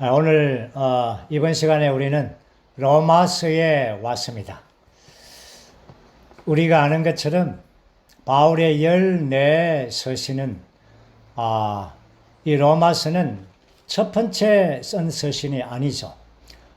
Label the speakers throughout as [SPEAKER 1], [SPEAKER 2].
[SPEAKER 1] 오늘 이번 시간에 우리는 로마서에 왔습니다. 우리가 아는 것처럼 바울의 14서신은 이 로마서는 첫 번째 쓴 서신이 아니죠.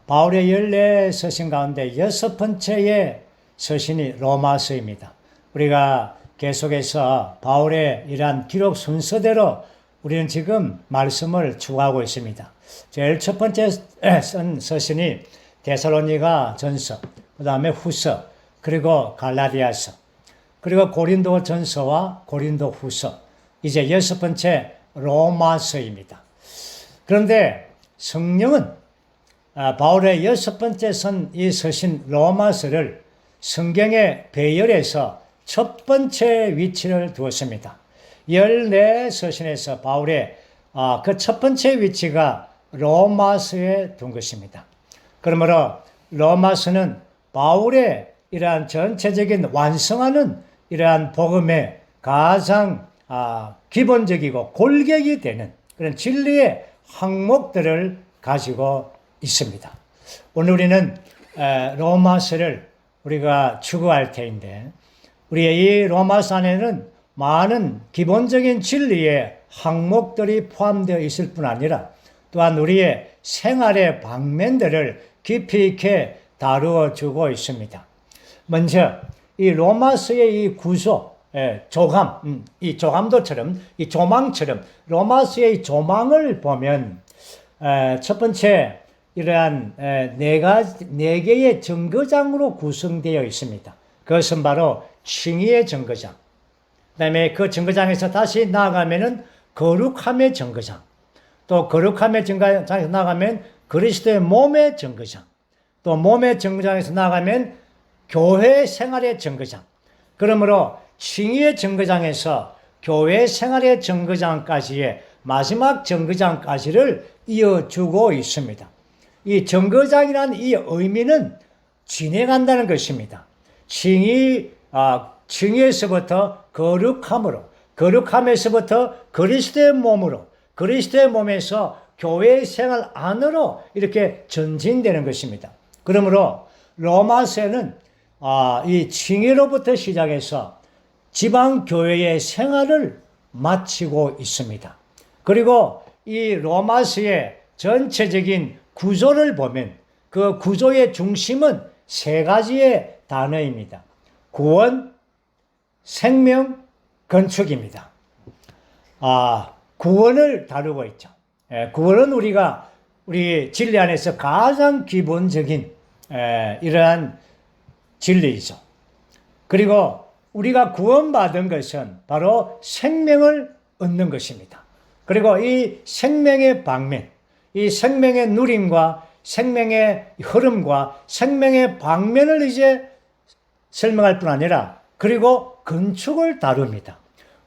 [SPEAKER 1] 바울의 14서신 가운데 6번째의 서신이 로마서입니다. 우리가 계속해서 바울의 이러한 기록 순서대로 우리는 지금 말씀을 추구하고 있습니다. 제일 첫 번째 쓴 서신이 데살로니가 전서, 그 다음에 후서, 그리고 갈라디아서, 그리고 고린도 전서와 고린도 후서, 이제 6번째 로마서입니다. 그런데 성령은 바울의 6번째 쓴 이 서신 로마서를 성경의 배열에서 첫 번째 위치를 두었습니다. 14서신에서 바울의 그 첫 번째 위치가 로마서에 둔 것입니다. 그러므로 로마서는 바울의 이러한 전체적인 완성하는 이러한 복음의 가장 기본적이고 골격이 되는 그런 진리의 항목들을 가지고 있습니다. 오늘 우리는 로마서를 우리가 추구할 터인데 우리의 이 로마서 안에는 많은 기본적인 진리의 항목들이 포함되어 있을 뿐 아니라 또한 우리의 생활의 방면들을 깊이 있게 다루어 주고 있습니다. 먼저 이 로마서의 이 구조, 조감, 이 조감도처럼, 이 조망처럼 로마서의 조망을 보면 첫 번째 이러한 네 개의 정거장으로 구성되어 있습니다. 그것은 바로 칭의의 정거장, 그 다음에 그 정거장에서 다시 나아가면은 거룩함의 정거장, 또 거룩함의 정거장에서 나아가면 그리스도의 몸의 정거장, 또 몸의 정거장에서 나아가면 교회 생활의 정거장. 그러므로 칭의의 정거장에서 교회 생활의 정거장까지의 마지막 정거장까지를 이어주고 있습니다. 이 정거장이라는 이 의미는 진행한다는 것입니다. 칭의에서부터 거룩함으로, 거룩함에서부터 그리스도의 몸으로, 그리스도의 몸에서 교회 생활 안으로 이렇게 전진되는 것입니다. 그러므로 로마서는 이 칭의로부터 시작해서 지방교회의 생활을 마치고 있습니다. 그리고 이 로마서의 전체적인 구조를 보면 그 구조의 중심은 세 가지의 단어입니다. 구원, 생명, 건축입니다. 구원을 다루고 있죠. 구원은 우리 진리 안에서 가장 기본적인 이러한 진리이죠. 그리고 우리가 구원받은 것은 바로 생명을 얻는 것입니다. 그리고 이 생명의 방면, 이 생명의 누림과 생명의 흐름과 생명의 방면을 이제 설명할 뿐 아니라 그리고 건축을 다룹니다.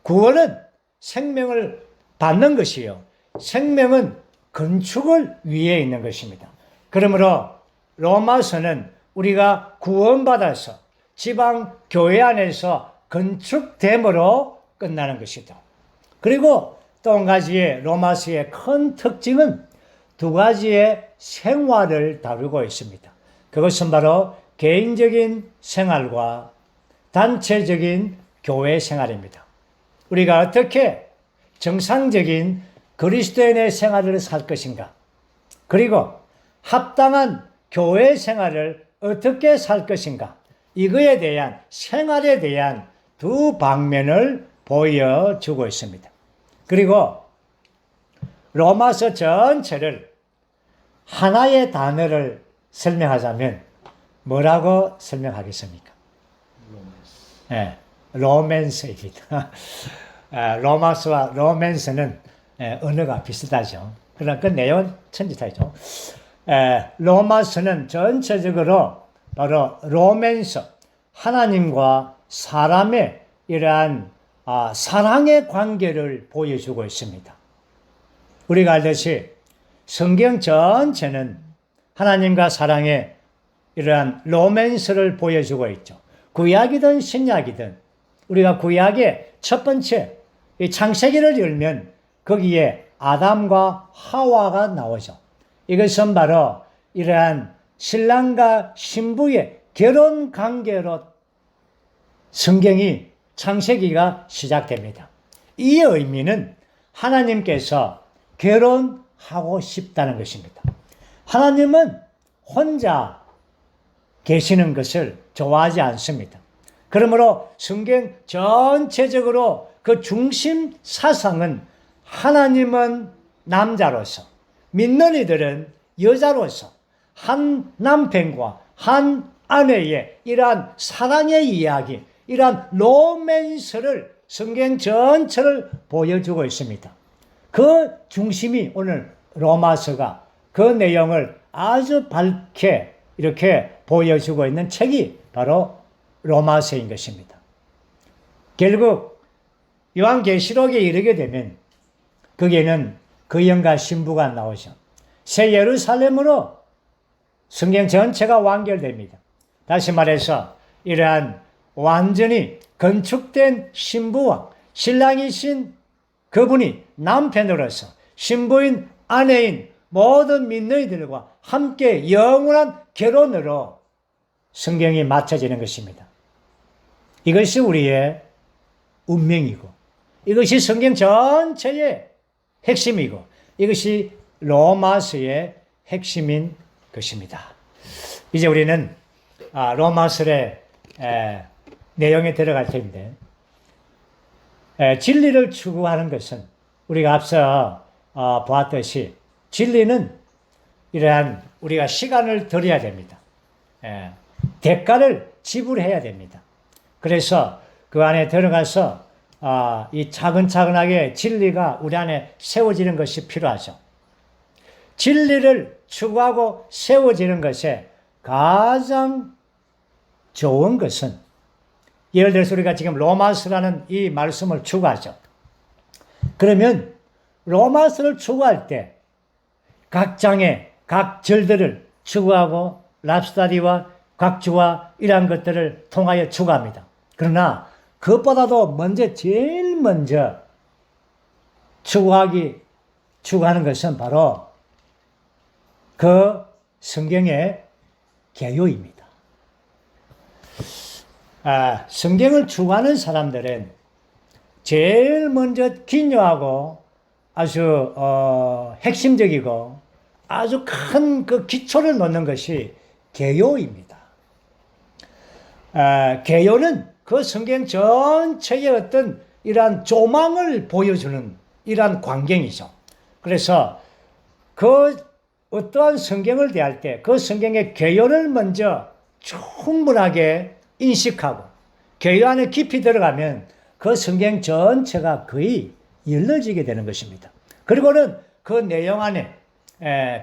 [SPEAKER 1] 구원은 생명을 받는 것이요, 생명은 건축을 위해 있는 것입니다. 그러므로 로마서는 우리가 구원받아서 지방 교회 안에서 건축됨으로 끝나는 것이다. 그리고 또 한 가지의 로마서의 큰 특징은 두 가지의 생활을 다루고 있습니다. 그것은 바로 개인적인 생활과 단체적인 교회 생활입니다. 우리가 어떻게 정상적인 그리스도인의 생활을 살 것인가, 그리고 합당한 교회 생활을 어떻게 살 것인가, 이거에 대한 생활에 대한 두 방면을 보여주고 있습니다. 그리고 로마서 전체를 하나의 단어를 설명하자면 뭐라고 설명하겠습니까? 로맨스입니다. 로마서와 로맨스는 언어가 비슷하죠. 그러나 그 내용은 천지차이죠. 로마서는 전체적으로 바로 로맨스, 하나님과 사람의 이러한 사랑의 관계를 보여주고 있습니다. 우리가 알듯이 성경 전체는 하나님과 사랑의 이러한 로맨스를 보여주고 있죠. 구약이든 신약이든 우리가 구약의 첫 번째 이 창세기를 열면 거기에 아담과 하와가 나오죠. 이것은 바로 이러한 신랑과 신부의 결혼 관계로 성경이 창세기가 시작됩니다. 이 의미는 하나님께서 결혼하고 싶다는 것입니다. 하나님은 혼자 계시는 것을 좋아하지 않습니다. 그러므로 성경 전체적으로 그 중심 사상은 하나님은 남자로서, 믿는 이들은 여자로서 한 남편과 한 아내의 이러한 사랑의 이야기, 이러한 로맨스를 성경 전체를 보여주고 있습니다. 그 중심이 오늘 로마서가 그 내용을 아주 밝게 이렇게 보여주고 있는 책이 바로 로마서인 것입니다. 결국 요한계시록에 이르게 되면 거기에는 그 영과 신부가 나오죠. 새 예루살렘으로 성경 전체가 완결됩니다. 다시 말해서 이러한 완전히 건축된 신부와 신랑이신 그분이 남편으로서 신부인 아내인 모든 믿는 이들과 함께 영원한 결혼으로 성경이 맞춰지는 것입니다. 이것이 우리의 운명이고 이것이 성경 전체의 핵심이고 이것이 로마서의 핵심인 것입니다. 이제 우리는 로마서의 내용에 들어갈 텐데 진리를 추구하는 것은 우리가 앞서 보았듯이 진리는 이러한 우리가 시간을 들여야 됩니다. 대가를 지불해야 됩니다. 그래서 그 안에 들어가서 이 차근차근하게 진리가 우리 안에 세워지는 것이 필요하죠. 진리를 추구하고 세워지는 것에 가장 좋은 것은 예를 들어서 우리가 지금 로마서라는 이 말씀을 추구하죠. 그러면 로마서를 추구할 때 각 장의 각 절들을 추구하고 랍스타디와 각주와 이러한 것들을 통하여 추구합니다. 그러나 그것보다도 제일 먼저 추구하는 것은 바로 그 성경의 개요입니다. 성경을 추구하는 사람들은 제일 먼저 기묘하고 아주 핵심적이고 아주 큰 그 기초를 놓는 것이 개요입니다. 개요는 그 성경 전체의 어떤 이러한 조망을 보여주는 이러한 광경이죠. 그래서 그 어떠한 성경을 대할 때 그 성경의 개요를 먼저 충분하게 인식하고 개요 안에 깊이 들어가면 그 성경 전체가 거의 열려지게 되는 것입니다. 그리고는 그 내용 안에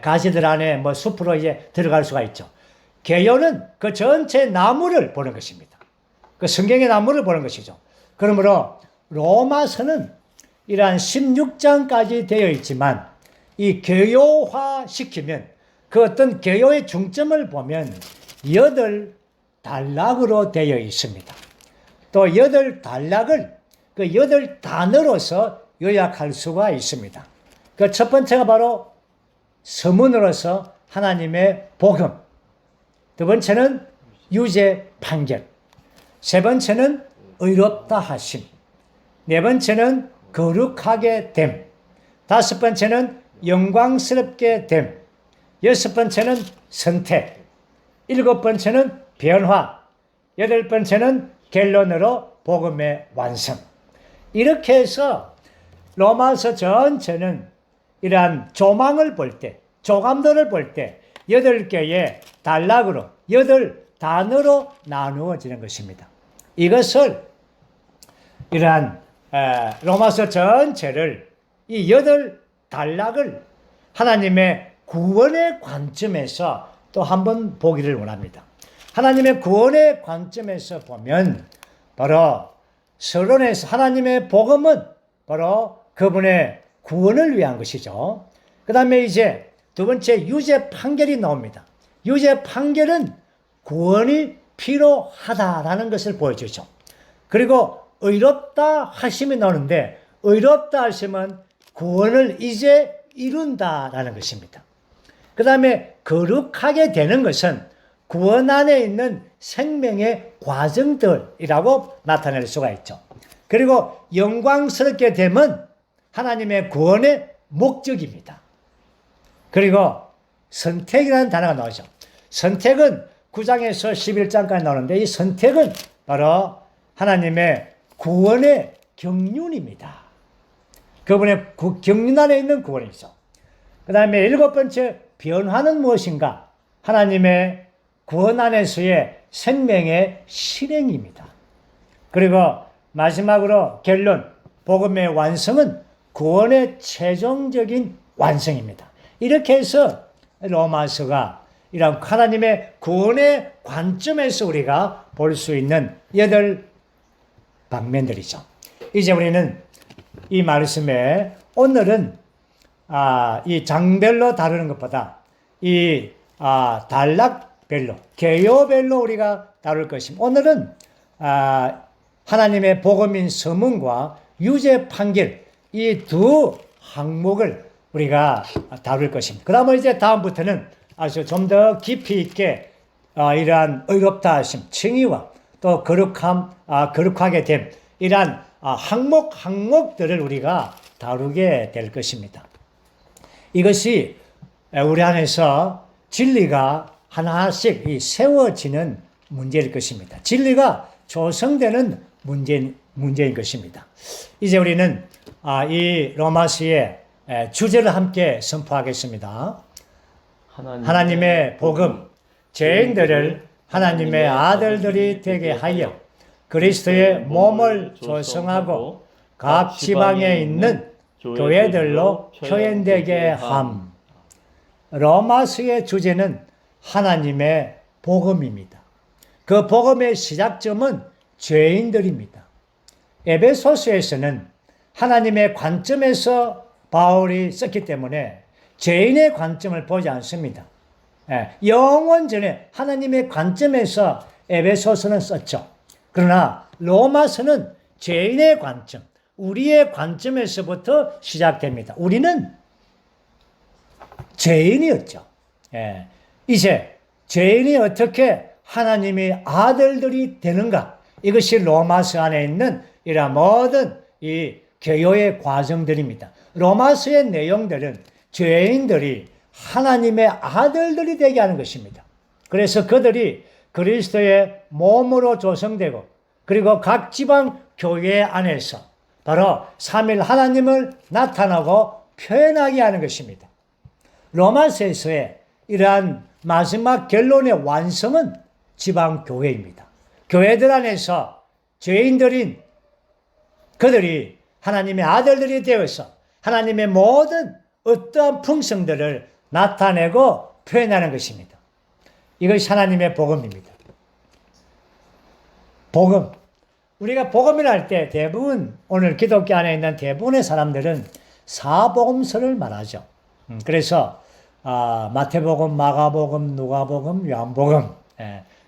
[SPEAKER 1] 가지들 안에 숲으로 이제 들어갈 수가 있죠. 개요는 그 전체 나무를 보는 것입니다. 그 성경의 나무를 보는 것이죠. 그러므로 로마서는 이러한 16장까지 되어 있지만 이 개요화 시키면 그 어떤 개요의 중점을 보면 8단락으로 되어 있습니다. 또 8단락을 그 8단어로서 요약할 수가 있습니다. 그 첫 번째가 바로 서문으로서 하나님의 복음, 두 번째는 유죄 판결, 세 번째는 의롭다 하심, 네 번째는 거룩하게 됨, 다섯 번째는 영광스럽게 됨, 여섯 번째는 선택, 일곱 번째는 변화, 여덟 번째는 결론으로 복음의 완성. 이렇게 해서 로마서 전체는 이러한 조망을 볼 때, 조감도를 볼 때 8개의 단락으로 8단어로 나누어지는 것입니다. 이것을 이러한 로마서 전체를 이 8단락을 하나님의 구원의 관점에서 또 한번 보기를 원합니다. 하나님의 구원의 관점에서 보면 바로 서론에서 하나님의 복음은 바로 그분의 구원을 위한 것이죠. 그 다음에 이제 두 번째 유죄 판결이 나옵니다. 유죄 판결은 구원이 필요하다라는 것을 보여주죠. 그리고 의롭다 하심이 나오는데 의롭다 하심은 구원을 이제 이룬다라는 것입니다. 그 다음에 거룩하게 되는 것은 구원 안에 있는 생명의 과정들이라고 나타낼 수가 있죠. 그리고 영광스럽게 되면 하나님의 구원의 목적입니다. 그리고 선택이라는 단어가 나오죠. 선택은 9장에서 11장까지 나오는데 이 선택은 바로 하나님의 구원의 경륜입니다. 그분의 경륜 안에 있는 구원이죠. 그 다음에 7번째 변화는 무엇인가? 하나님의 구원 안에서의 생명의 실행입니다. 그리고 마지막으로 결론, 복음의 완성은 구원의 최종적인 완성입니다. 이렇게 해서 로마서가 이런 하나님의 구원의 관점에서 우리가 볼 수 있는 8 방면들이죠. 이제 우리는 이 말씀에 오늘은 이 장별로 다루는 것보다 이 단락별로, 개요별로 우리가 다룰 것입니다. 오늘은 하나님의 복음인 서문과 유죄 판결 이 두 항목을 우리가 다룰 것입니다. 그다음에 이제 다음부터는 아주 좀 더 깊이 있게 이러한 의롭다 하심, 칭의와 또 거룩하게 됨 이러한 항목들을 우리가 다루게 될 것입니다. 이것이 우리 안에서 진리가 하나씩 세워지는 문제일 것입니다. 진리가 조성되는 문제인 것입니다. 이제 우리는 이 로마서의 주제를 함께 선포하겠습니다. 하나님의 복음, 죄인들을 하나님의 아들들이 되게 하여 그리스도의 몸을 조성하고 각 지방에 있는 교회들로 표현되게 함. 로마서의 주제는 하나님의 복음입니다. 그 복음의 시작점은 죄인들입니다. 에베소서에서는 하나님의 관점에서 바울이 썼기 때문에 죄인의 관점을 보지 않습니다. 영원 전에 하나님의 관점에서 에베소서는 썼죠. 그러나 로마서는 죄인의 관점, 우리의 관점에서부터 시작됩니다. 우리는 죄인이었죠. 이제 죄인이 어떻게 하나님의 아들들이 되는가? 이것이 로마서 안에 있는 이런 모든 이 개요의 과정들입니다. 로마서의 내용들은 죄인들이 하나님의 아들들이 되게 하는 것입니다. 그래서 그들이 그리스도의 몸으로 조성되고 그리고 각 지방 교회 안에서 바로 삼일 하나님을 나타나고 표현하게 하는 것입니다. 로마서에서의 이러한 마지막 결론의 완성은 지방 교회입니다. 교회들 안에서 죄인들인 그들이 하나님의 아들들이 되어서 하나님의 모든 어떠한 풍성들을 나타내고 표현하는 것입니다. 이것이 하나님의 복음입니다. 복음. 우리가 복음이라 할 때 대부분 오늘 기독교 안에 있는 대부분의 사람들은 사복음서를 말하죠. 그래서 마태복음, 마가복음, 누가복음, 요한복음.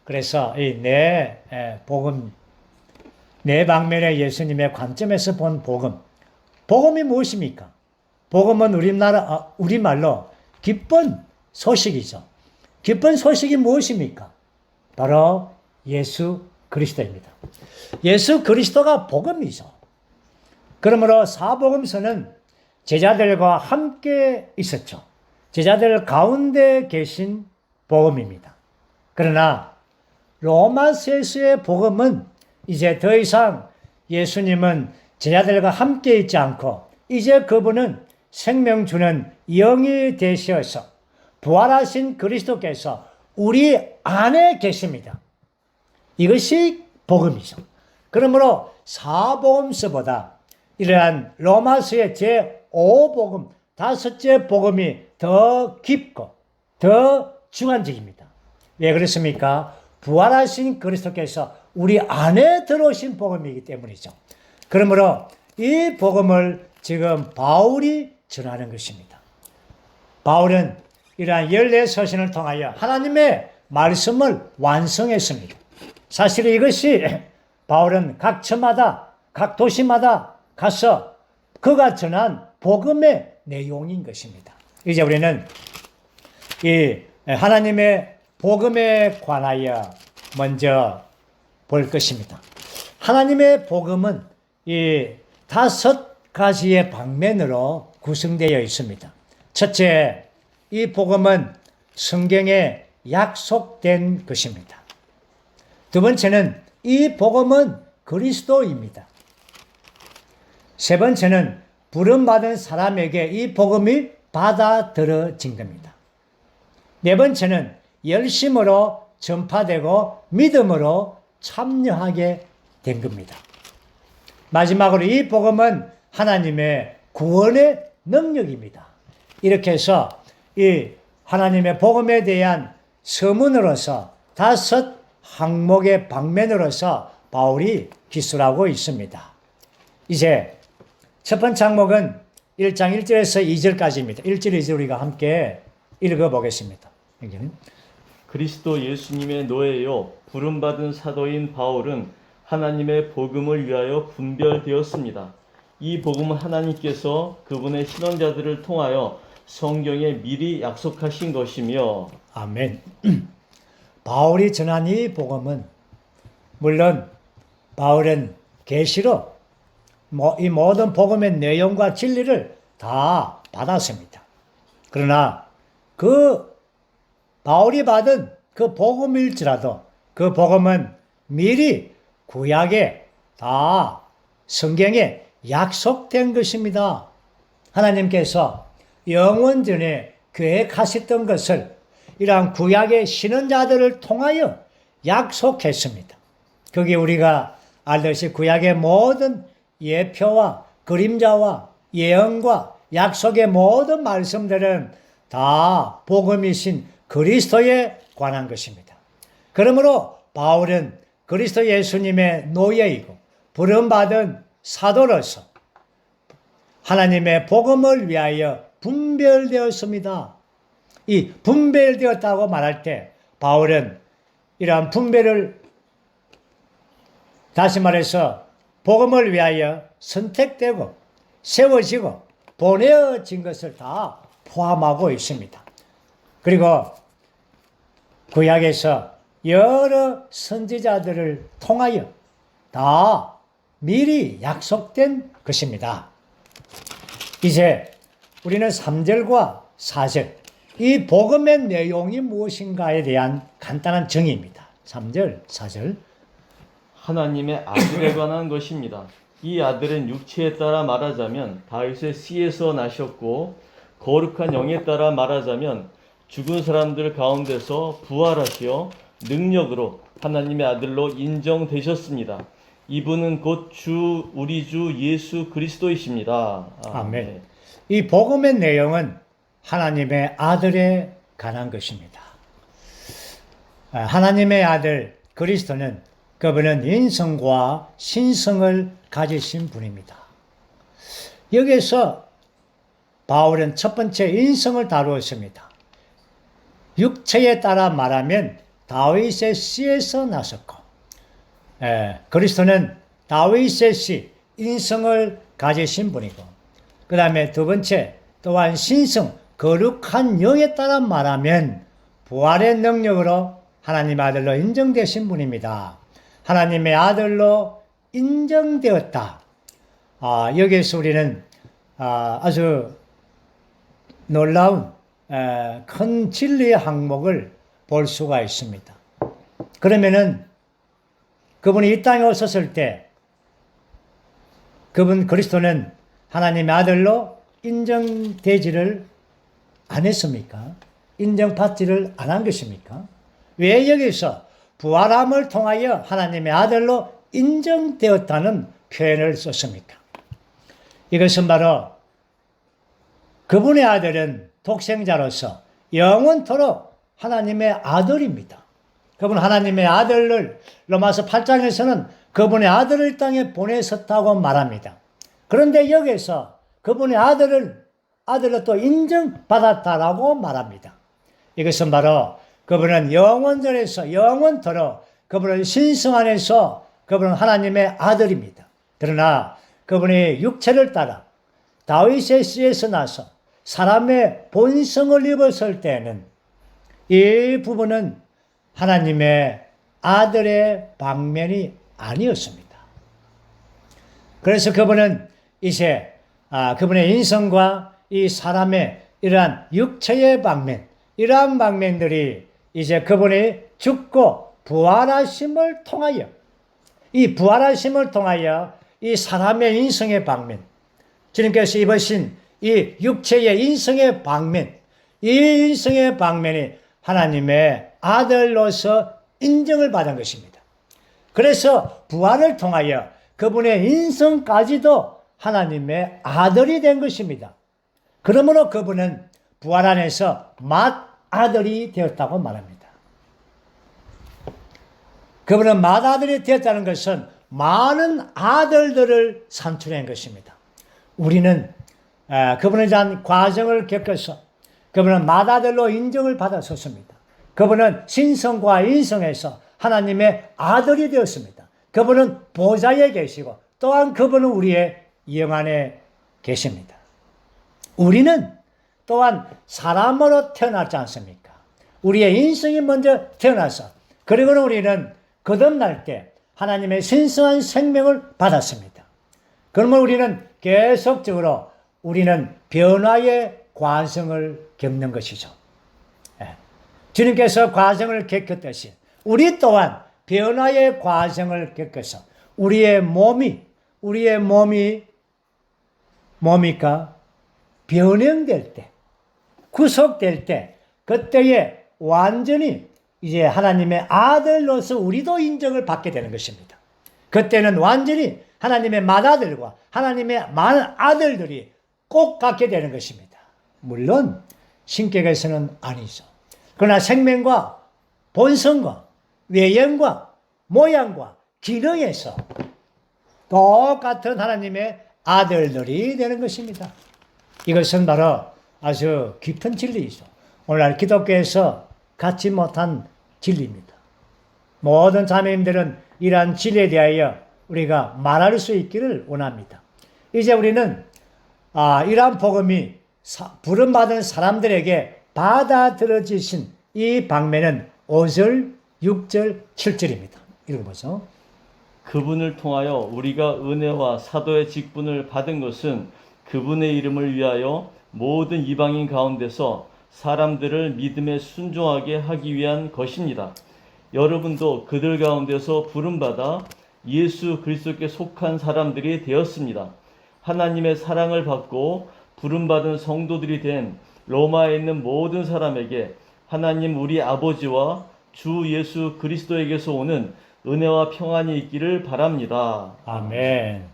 [SPEAKER 1] 그래서 이 복음, 네 방면의 예수님의 관점에서 본 복음. 복음이 무엇입니까? 복음은 우리말로 기쁜 소식이죠. 기쁜 소식이 무엇입니까? 바로 예수 그리스도입니다. 예수 그리스도가 복음이죠. 그러므로 사복음서는 제자들과 함께 있었죠. 제자들 가운데 계신 복음입니다. 그러나 로마서에서의 복음은 이제 더 이상 예수님은 제자들과 함께 있지 않고 이제 그분은 생명 주는 영이 되셔서 부활하신 그리스도께서 우리 안에 계십니다. 이것이 복음이죠. 그러므로 사복음서보다 이러한 로마서의 제5복음, 5째 복음이 더 깊고 더 주관적입니다. 왜 그렇습니까? 부활하신 그리스도께서 우리 안에 들어오신 복음이기 때문이죠. 그러므로 이 복음을 지금 바울이 전하는 것입니다. 바울은 이러한 14서신을 통하여 하나님의 말씀을 완성했습니다. 사실 이것이 바울은 각 처마다, 각 도시마다 가서 그가 전한 복음의 내용인 것입니다. 이제 우리는 이 하나님의 복음에 관하여 먼저 볼 것입니다. 하나님의 복음은 이 5가지의 방면으로 구성되어 있습니다. 첫째, 이 복음은 성경에 약속된 것입니다. 두 번째는 이 복음은 그리스도입니다. 세 번째는 부름받은 사람에게 이 복음이 받아들여진 겁니다. 네 번째는 열심으로 전파되고 믿음으로 참여하게 된 겁니다. 마지막으로 이 복음은 하나님의 구원의 능력입니다. 이렇게 해서 이 하나님의 복음에 대한 서문으로서 5 항목의 방면으로서 바울이 기술하고 있습니다. 이제 첫 번째 항목은 1장 1절에서 2절까지입니다. 1절, 2절 우리가 함께 읽어보겠습니다.
[SPEAKER 2] 그리스도 예수님의 노예요 부름받은 사도인 바울은 하나님의 복음을 위하여 분별되었습니다. 이 복음은 하나님께서 그분의 신원자들을 통하여 성경에 미리 약속하신 것이며
[SPEAKER 1] 아멘. 바울이 전한 이 복음은 물론 바울은 계시로 이 모든 복음의 내용과 진리를 다 받았습니다. 그러나 그 바울이 받은 그 복음일지라도 그 복음은 미리 구약에 다 성경에 약속된 것입니다. 하나님께서 영원전에 계획하셨던 것을 이러한 구약의 신원자들을 통하여 약속했습니다. 그게 우리가 알듯이 구약의 모든 예표와 그림자와 예언과 약속의 모든 말씀들은 다 복음이신 그리스도에 관한 것입니다. 그러므로 바울은 그리스도 예수님의 노예이고 부름받은 사도로서 하나님의 복음을 위하여 분별되었습니다. 이 분별되었다고 말할 때 바울은 이러한 분별을 다시 말해서 복음을 위하여 선택되고 세워지고 보내어진 것을 다 포함하고 있습니다. 그리고 구약에서 여러 선지자들을 통하여 다 미리 약속된 것입니다. 이제 우리는 3절과 4절, 이 복음의 내용이 무엇인가에 대한 간단한 정의입니다. 3절, 4절.
[SPEAKER 2] 하나님의 아들에 관한 것입니다. 이 아들은 육체에 따라 말하자면 다윗의 씨에서 나셨고 거룩한 영에 따라 말하자면 죽은 사람들 가운데서 부활하시어 능력으로 하나님의 아들로 인정되셨습니다. 이분은 곧 우리 주 예수 그리스도이십니다.
[SPEAKER 1] 아멘. 이 복음의 내용은 하나님의 아들에 관한 것입니다. 하나님의 아들 그리스도는 그분은 인성과 신성을 가지신 분입니다. 여기서 바울은 첫 번째 인성을 다루었습니다. 육체에 따라 말하면 다윗의 씨에서 나섰고, 그리스도는 다윗의 씨, 인성을 가지신 분이고, 그 다음에 두 번째 또한 신성, 거룩한 영에 따라 말하면 부활의 능력으로 하나님의 아들로 인정되신 분입니다. 하나님의 아들로 인정되었다. 여기에서 우리는 아주 놀라운 큰 진리의 항목을 볼 수가 있습니다. 그러면은 그분이 이 땅에 오셨을 때 그분 그리스도는 하나님의 아들로 인정되지를 안 했습니까? 인정받지를 안 한 것입니까? 왜 여기서 부활함을 통하여 하나님의 아들로 인정되었다는 표현을 썼습니까? 이것은 바로 그분의 아들은 독생자로서 영원토록 하나님의 아들입니다. 그분 하나님의 아들을 로마서 8장에서는 그분의 아들을 땅에 보내셨다고 말합니다. 그런데 여기서 그분의 아들로 또 인정받았다라고 말합니다. 이것은 바로 그분은 영원전에서 영원토록 그분은 신성 안에서 그분은 하나님의 아들입니다. 그러나 그분의 육체를 따라 다윗의 씨에서 나서 사람의 본성을 입었을 때는 이 부분은 하나님의 아들의 방면이 아니었습니다. 그래서 그분은 이제 그분의 인성과 이 사람의 이러한 육체의 방면, 이러한 방면들이 이제 그분이 죽고 부활하심을 통하여, 이 부활하심을 통하여 이 사람의 인성의 방면, 주님께서 입으신 이 육체의 인성의 방면, 이 인성의 방면이 하나님의 아들로서 인정을 받은 것입니다. 그래서 부활을 통하여 그분의 인성까지도 하나님의 아들이 된 것입니다. 그러므로 그분은 부활 안에서 맏아들이 되었다고 말합니다. 그분은 맏아들이 되었다는 것은 많은 아들들을 산출한 것입니다. 우리는 그분에 대한 과정을 겪어서 그분은 맏아들로 인정을 받았었습니다. 그분은 신성과 인성에서 하나님의 아들이 되었습니다. 그분은 보좌에 계시고 또한 그분은 우리의 영 안에 계십니다. 우리는 또한 사람으로 태어났지 않습니까? 우리의 인성이 먼저 태어나서 그리고는 우리는 거듭날 때 하나님의 신성한 생명을 받았습니다. 그러면 우리는 계속적으로 우리는 변화의 과정을 겪는 것이죠. 주님께서 과정을 겪었듯이 우리 또한 변화의 과정을 겪어서 우리의 몸이 뭡니까? 변형될 때, 구속될 때, 그때에 완전히 이제 하나님의 아들로서 우리도 인정을 받게 되는 것입니다. 그때는 완전히 하나님의 맏아들과 하나님의 많은 아들들이 꼭 갖게 되는 것입니다. 물론 신격에서는 아니죠. 그러나 생명과 본성과 외형과 모양과 기능에서 똑같은 하나님의 아들들이 되는 것입니다. 이것은 바로 아주 깊은 진리이죠. 오늘날 기독교에서 갖지 못한 진리입니다. 모든 자매님들은 이러한 진리에 대하여 우리가 말할 수 있기를 원합니다. 이제 우리는 이러한 복음이 부름받은 사람들에게 받아들여지신 이 방면은 5절, 6절, 7절입니다. 읽어보죠.
[SPEAKER 2] 그분을 통하여 우리가 은혜와 사도의 직분을 받은 것은 그분의 이름을 위하여 모든 이방인 가운데서 사람들을 믿음에 순종하게 하기 위한 것입니다. 여러분도 그들 가운데서 부름받아 예수 그리스도께 속한 사람들이 되었습니다. 하나님의 사랑을 받고 부름받은 성도들이 된 로마에 있는 모든 사람에게 하나님 우리 아버지와 주 예수 그리스도에게서 오는 은혜와 평안이 있기를 바랍니다.
[SPEAKER 1] 아멘.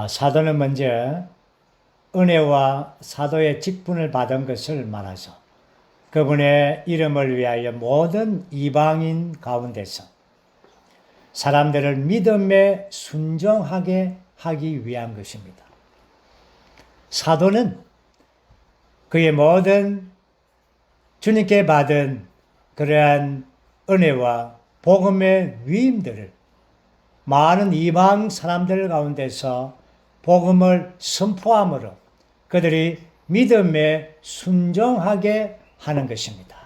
[SPEAKER 1] 사도는 먼저 은혜와 사도의 직분을 받은 것을 말하죠. 그분의 이름을 위하여 모든 이방인 가운데서 사람들을 믿음에 순종하게 하기 위한 것입니다. 사도는 그의 모든 주님께 받은 그러한 은혜와 복음의 위임들을 많은 이방 사람들 가운데서 복음을 선포함으로 그들이 믿음에 순종하게 하는 것입니다.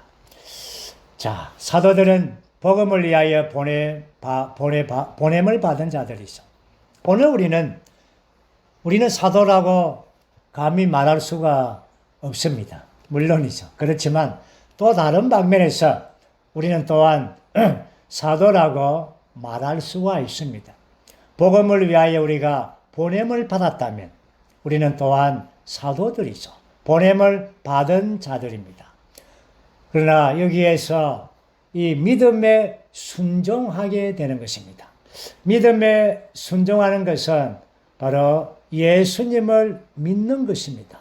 [SPEAKER 1] 자, 사도들은 복음을 위하여 보냄을 받은 자들이죠. 오늘 우리는 사도라고 감히 말할 수가 없습니다. 물론이죠. 그렇지만 또 다른 방면에서 우리는 또한 사도라고 말할 수가 있습니다. 복음을 위하여 우리가 보냄을 받았다면 우리는 또한 사도들이죠. 보냄을 받은 자들입니다. 그러나 여기에서 이 믿음에 순종하게 되는 것입니다. 믿음에 순종하는 것은 바로 예수님을 믿는 것입니다.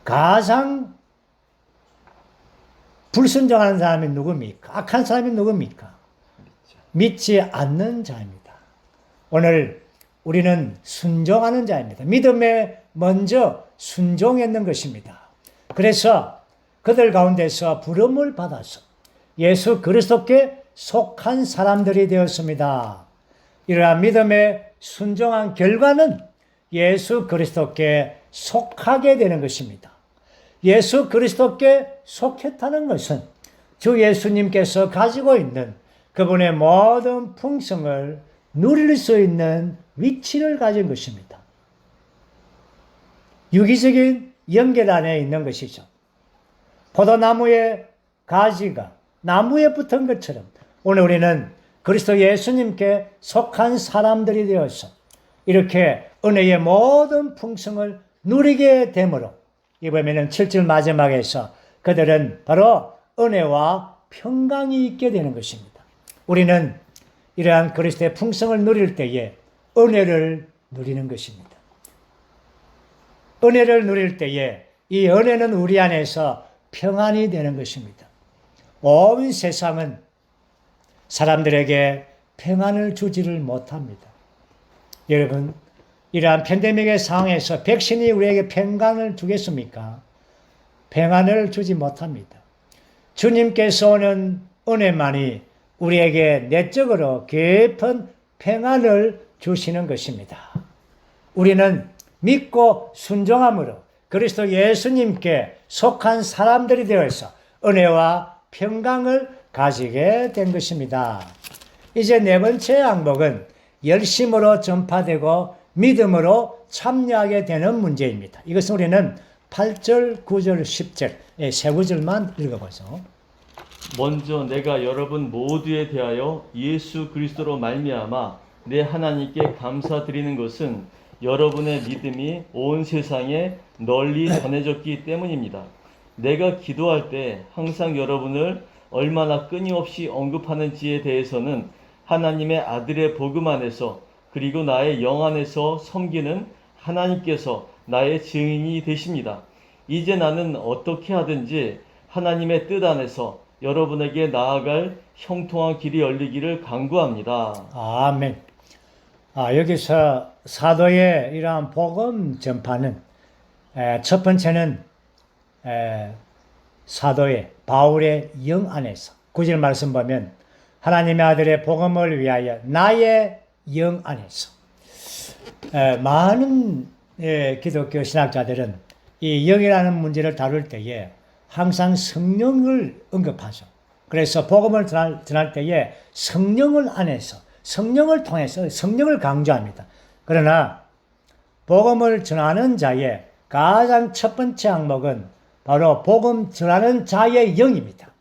[SPEAKER 1] 가장 불순종하는 사람이 누굽니까? 악한 사람이 누굽니까? 믿지 않는 자입니다. 오늘 우리는 순종하는 자입니다. 믿음에 먼저 순종했는 것입니다. 그래서 그들 가운데서 부름을 받아서 예수 그리스도께 속한 사람들이 되었습니다. 이러한 믿음에 순종한 결과는 예수 그리스도께 속하게 되는 것입니다. 예수 그리스도께 속했다는 것은 주 예수님께서 가지고 있는 그분의 모든 풍성을 누릴 수 있는 위치를 가진 것입니다. 유기적인 연결 안에 있는 것이죠. 포도나무의 가지가 나무에 붙은 것처럼 오늘 우리는 그리스도 예수님께 속한 사람들이 되어서 이렇게 은혜의 모든 풍성을 누리게 되므로 이번에는 7절 마지막에서 그들은 바로 은혜와 평강이 있게 되는 것입니다. 우리는 이러한 그리스도의 풍성을 누릴 때에 은혜를 누리는 것입니다. 은혜를 누릴 때에 이 은혜는 우리 안에서 평안이 되는 것입니다. 온 세상은 사람들에게 평안을 주지를 못합니다. 여러분, 이러한 팬데믹의 상황에서 백신이 우리에게 평강을 주겠습니까? 평안을 주지 못합니다. 주님께서 오는 은혜만이 우리에게 내적으로 깊은 평안을 주시는 것입니다. 우리는 믿고 순종함으로 그리스도 예수님께 속한 사람들이 되어서 은혜와 평강을 가지게 된 것입니다. 이제 네 번째 항목은 열심으로 전파되고 믿음으로 참여하게 되는 문제입니다. 이것은 우리는 8절, 9절, 10절 세 구절만 읽어보죠.
[SPEAKER 2] 먼저 내가 여러분 모두에 대하여 예수 그리스도로 말미암아 내 하나님께 감사드리는 것은 여러분의 믿음이 온 세상에 널리 전해졌기 때문입니다. 내가 기도할 때 항상 여러분을 얼마나 끊임없이 언급하는지에 대해서는 하나님의 아들의 복음 안에서 그리고 나의 영 안에서 섬기는 하나님께서 나의 증인이 되십니다. 이제 나는 어떻게 하든지 하나님의 뜻 안에서 여러분에게 나아갈 형통한 길이 열리기를 간구합니다.
[SPEAKER 1] 아멘. 여기서 사도의 이러한 복음 전파는 첫 번째는 사도의 바울의 영 안에서 9절 말씀 보면 하나님의 아들의 복음을 위하여 나의 영 안에서 많은 기독교 신학자들은 이 영이라는 문제를 다룰 때에 항상 성령을 언급하죠. 그래서 복음을 전할 때에 성령을 안에서 성령을 통해서 성령을 강조합니다. 그러나 복음을 전하는 자의 가장 첫 번째 항목은 바로 복음 전하는 자의 영입니다.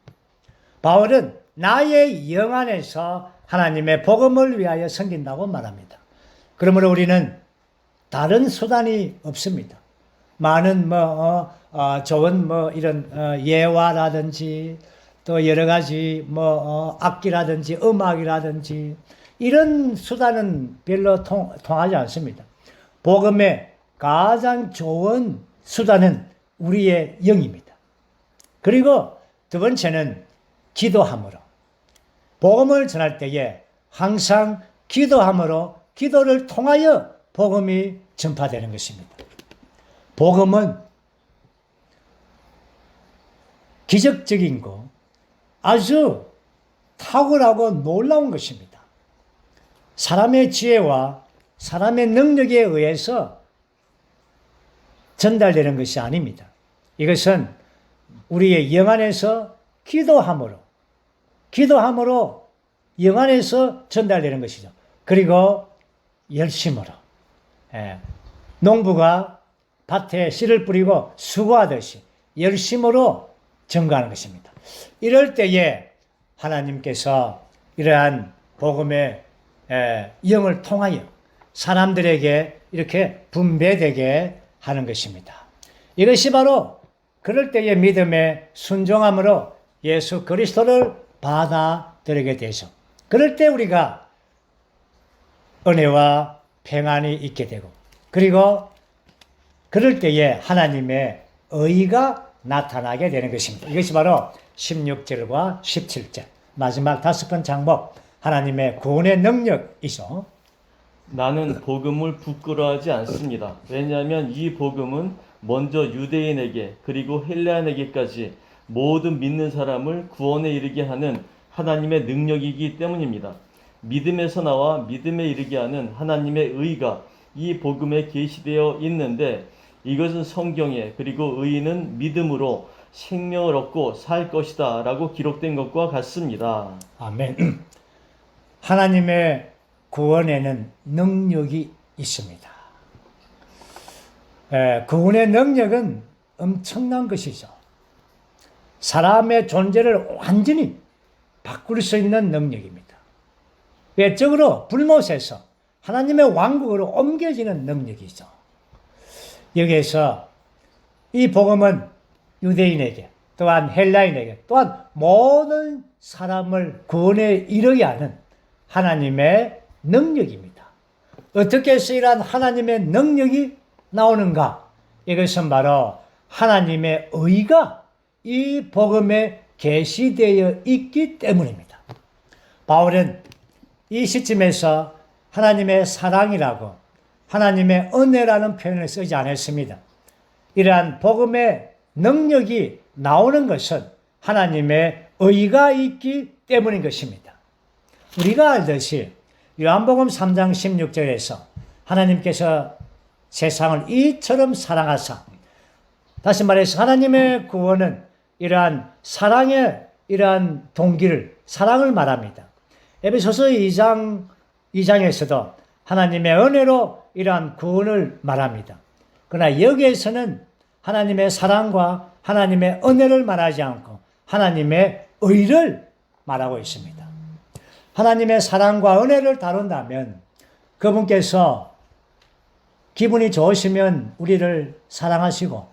[SPEAKER 1] 바울은 나의 영 안에서 하나님의 복음을 위하여 섬긴다고 말합니다. 그러므로 우리는 다른 수단이 없습니다. 많은 좋은 이런 예화라든지 또 여러 가지 악기라든지 음악이라든지 이런 수단은 별로 통하지 않습니다. 복음의 가장 좋은 수단은 우리의 영입니다. 그리고 두 번째는 기도함으로. 복음을 전할 때에 항상 기도함으로 기도를 통하여 복음이 전파되는 것입니다. 복음은 기적적인 거 아주 탁월하고 놀라운 것입니다. 사람의 지혜와 사람의 능력에 의해서 전달되는 것이 아닙니다. 이것은 우리의 영 안에서 기도함으로 영 안에서 전달되는 것이죠. 그리고 열심으로 농부가 밭에 씨를 뿌리고 수고하듯이 열심으로 증거하는 것입니다. 이럴 때에 하나님께서 이러한 복음의 영을 통하여 사람들에게 이렇게 분배되게 하는 것입니다. 이것이 바로 그럴 때의 믿음의 순종함으로 예수 그리스도를 받아들이게 되죠. 그럴 때 우리가 은혜와 평안이 있게 되고 그리고 그럴 때에 하나님의 의가 나타나게 되는 것입니다. 이것이 바로 16절과 17절 마지막 5번째 항목 하나님의 구원의 능력이죠.
[SPEAKER 2] 나는 복음을 부끄러워하지 않습니다. 왜냐하면 이 복음은 먼저 유대인에게 그리고 헬라인에게까지 모든 믿는 사람을 구원에 이르게 하는 하나님의 능력이기 때문입니다. 믿음에서 나와 믿음에 이르게 하는 하나님의 의가 이 복음에 계시되어 있는데 이것은 성경에 그리고 의인은 믿음으로 생명을 얻고 살 것이다 라고 기록된 것과 같습니다.
[SPEAKER 1] 아멘. 하나님의 구원에는 능력이 있습니다. 구원의 능력은 엄청난 것이죠. 사람의 존재를 완전히 바꿀 수 있는 능력입니다. 외적으로 불못에서 하나님의 왕국으로 옮겨지는 능력이죠. 여기에서 이 복음은 유대인에게 또한 헬라인에게 또한 모든 사람을 구원에 이르게 하는 하나님의 능력입니다. 어떻게 해서 이러한 하나님의 능력이 나오는가? 이것은 바로 하나님의 의가 이 복음에 계시되어 있기 때문입니다. 바울은 이 시점에서 하나님의 사랑이라고 하나님의 은혜라는 표현을 쓰지 않았습니다. 이러한 복음의 능력이 나오는 것은 하나님의 의가 있기 때문인 것입니다. 우리가 알듯이 요한복음 3장 16절에서 하나님께서 세상을 이처럼 사랑하사, 다시 말해서 하나님의 구원은 이러한 사랑의 이러한 동기를, 사랑을 말합니다. 에베소서 2장에서도 하나님의 은혜로 이러한 구원을 말합니다. 그러나 여기에서는 하나님의 사랑과 하나님의 은혜를 말하지 않고 하나님의 의를 말하고 있습니다. 하나님의 사랑과 은혜를 다룬다면 그분께서 기분이 좋으시면 우리를 사랑하시고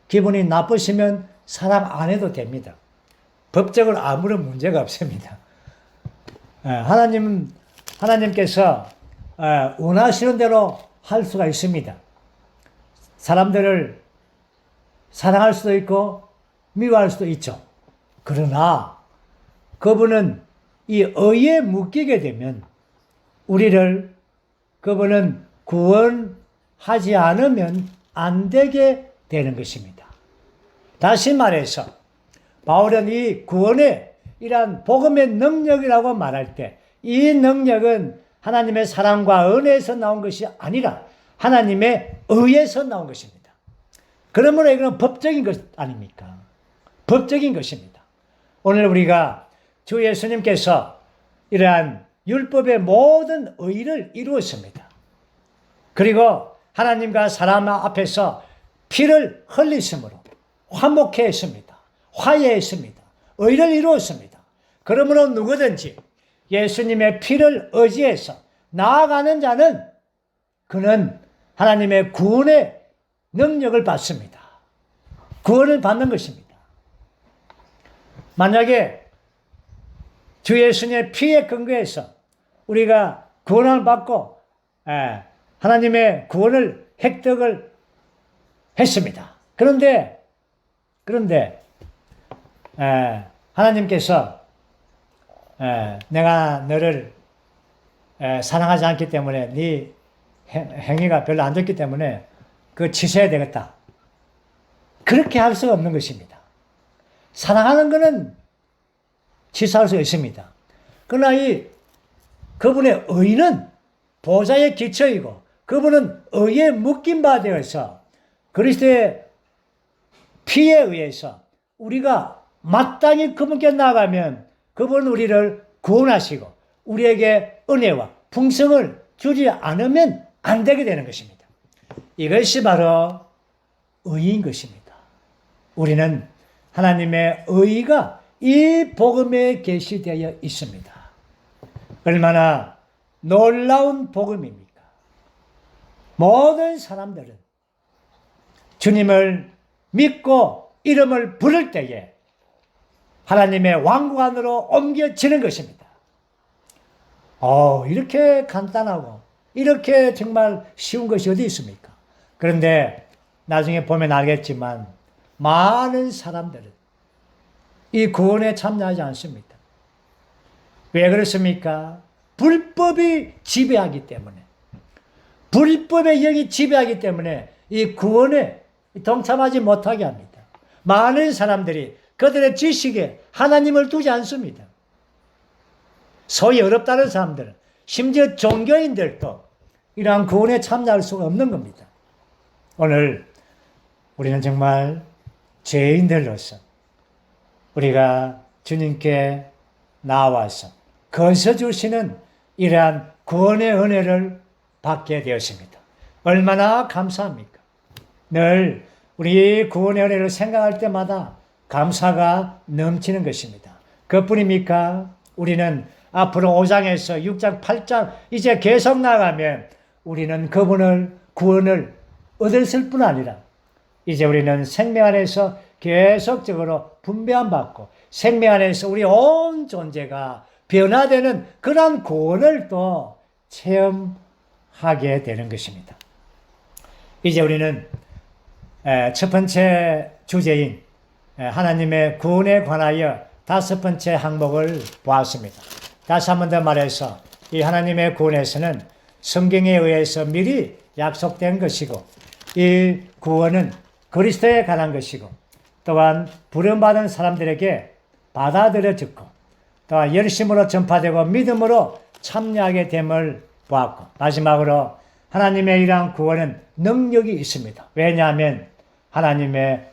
[SPEAKER 1] 기분이 나쁘시면 사랑 안 해도 됩니다. 법적으로 아무런 문제가 없습니다. 하나님께서 원하시는 대로 할 수가 있습니다. 사람들을 사랑할 수도 있고 미워할 수도 있죠. 그러나 그분은 이 의에 묶이게 되면 그분은 구원하지 않으면 안 되게 되는 것입니다. 다시 말해서 바울은 이 구원의 이러한 복음의 능력이라고 말할 때 이 능력은 하나님의 사랑과 은혜에서 나온 것이 아니라 하나님의 의에서 나온 것입니다. 그러므로 이건 법적인 것 아닙니까? 법적인 것입니다. 오늘 우리가 주 예수님께서 이러한 율법의 모든 의를 이루었습니다. 그리고 하나님과 사람 앞에서 피를 흘리심으로 화목해 했습니다. 화해했습니다. 의를 이루었습니다. 그러므로 누구든지 예수님의 피를 의지해서 나아가는 자는 그는 하나님의 구원의 능력을 받습니다. 구원을 받는 것입니다. 만약에 주 예수님의 피에 근거해서 우리가 구원을 받고 하나님의 구원을 획득을 했습니다. 그런데 하나님께서 내가 너를 사랑하지 않기 때문에 네 행위가 별로 안 좋기 때문에 그거 취소해야 되겠다. 그렇게 할 수가 없는 것입니다. 사랑하는 것은 취소할 수 있습니다. 그러나 그분의 의는 보좌의 기초이고 그분은 의에 묶인 바 되어서 그리스도의 피에 의해서 우리가 마땅히 그분께 나아가면 그분은 우리를 구원하시고 우리에게 은혜와 풍성을 주지 않으면 안 되게 되는 것입니다. 이것이 바로 의인 것입니다. 우리는 하나님의 의가 이 복음에 계시되어 있습니다. 얼마나 놀라운 복음입니까? 모든 사람들은 주님을 믿고 이름을 부를 때에 하나님의 왕국 안으로 옮겨지는 것입니다. 이렇게 간단하고 이렇게 정말 쉬운 것이 어디 있습니까? 그런데 나중에 보면 알겠지만 많은 사람들은 이 구원에 참여하지 않습니다. 왜 그렇습니까? 불법이 지배하기 때문에, 불법의 영이 지배하기 때문에 이 구원에 동참하지 못하게 합니다. 많은 사람들이 그들의 지식에 하나님을 두지 않습니다. 소위 어렵다는 사람들은, 심지어 종교인들도 이러한 구원에 참여할 수가 없는 겁니다. 오늘 우리는 정말 죄인들로서 우리가 주님께 나와서 거저 주시는 이러한 구원의 은혜를 받게 되었습니다. 얼마나 감사합니까? 늘 우리 구원의 은혜를 생각할 때마다 감사가 넘치는 것입니다. 그뿐입니까? 우리는 앞으로 5장에서 6장, 8장 이제 계속 나가면 우리는 그분을 구원을 얻을 뿐 아니라 이제 우리는 생명 안에서 계속적으로 분배함 받고 생명 안에서 우리 온 존재가 변화되는 그런 구원을 또 체험하게 되는 것입니다. 이제 우리는 첫 번째 주제인 하나님의 구원에 관하여 다섯 번째 항목을 보았습니다. 다시 한 번 더 말해서 이 하나님의 구원에서는 성경에 의해서 미리 약속된 것이고 이 구원은 그리스도에 관한 것이고 또한 부름받은 사람들에게 받아들여지고 또한 열심으로 전파되고 믿음으로 참여하게 됨을 보았고 마지막으로 하나님의 이러한 구원은 능력이 있습니다. 왜냐하면 하나님의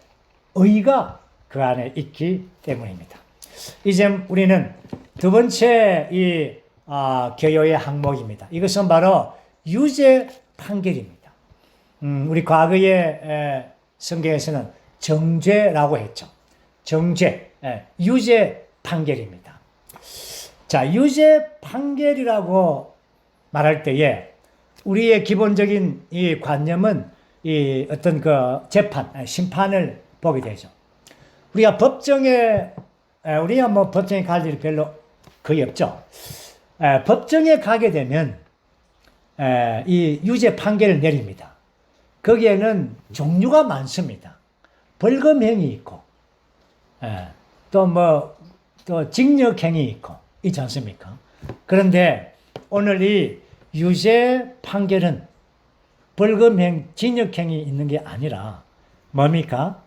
[SPEAKER 1] 의가 그 안에 있기 때문입니다. 이제 우리는 두 번째 이 교요의 항목입니다. 이것은 바로 유죄 판결입니다. 우리 과거의 성경에서는 정죄라고 했죠. 정죄, 유죄 판결입니다. 자, 유죄 판결이라고 말할 때에 우리의 기본적인 이 관념은 이 어떤 그 재판, 심판을 보게 되죠. 우리가 우리가 뭐 법정에 갈 일이 별로 거의 없죠. 법정에 가게 되면 이 유죄 판결을 내립니다. 거기에는 종류가 많습니다. 벌금형이 있고, 또 징역형이 있고, 있지 않습니까? 그런데 오늘 이 유죄 판결은 벌금형, 징역형이 있는 게 아니라 뭡니까?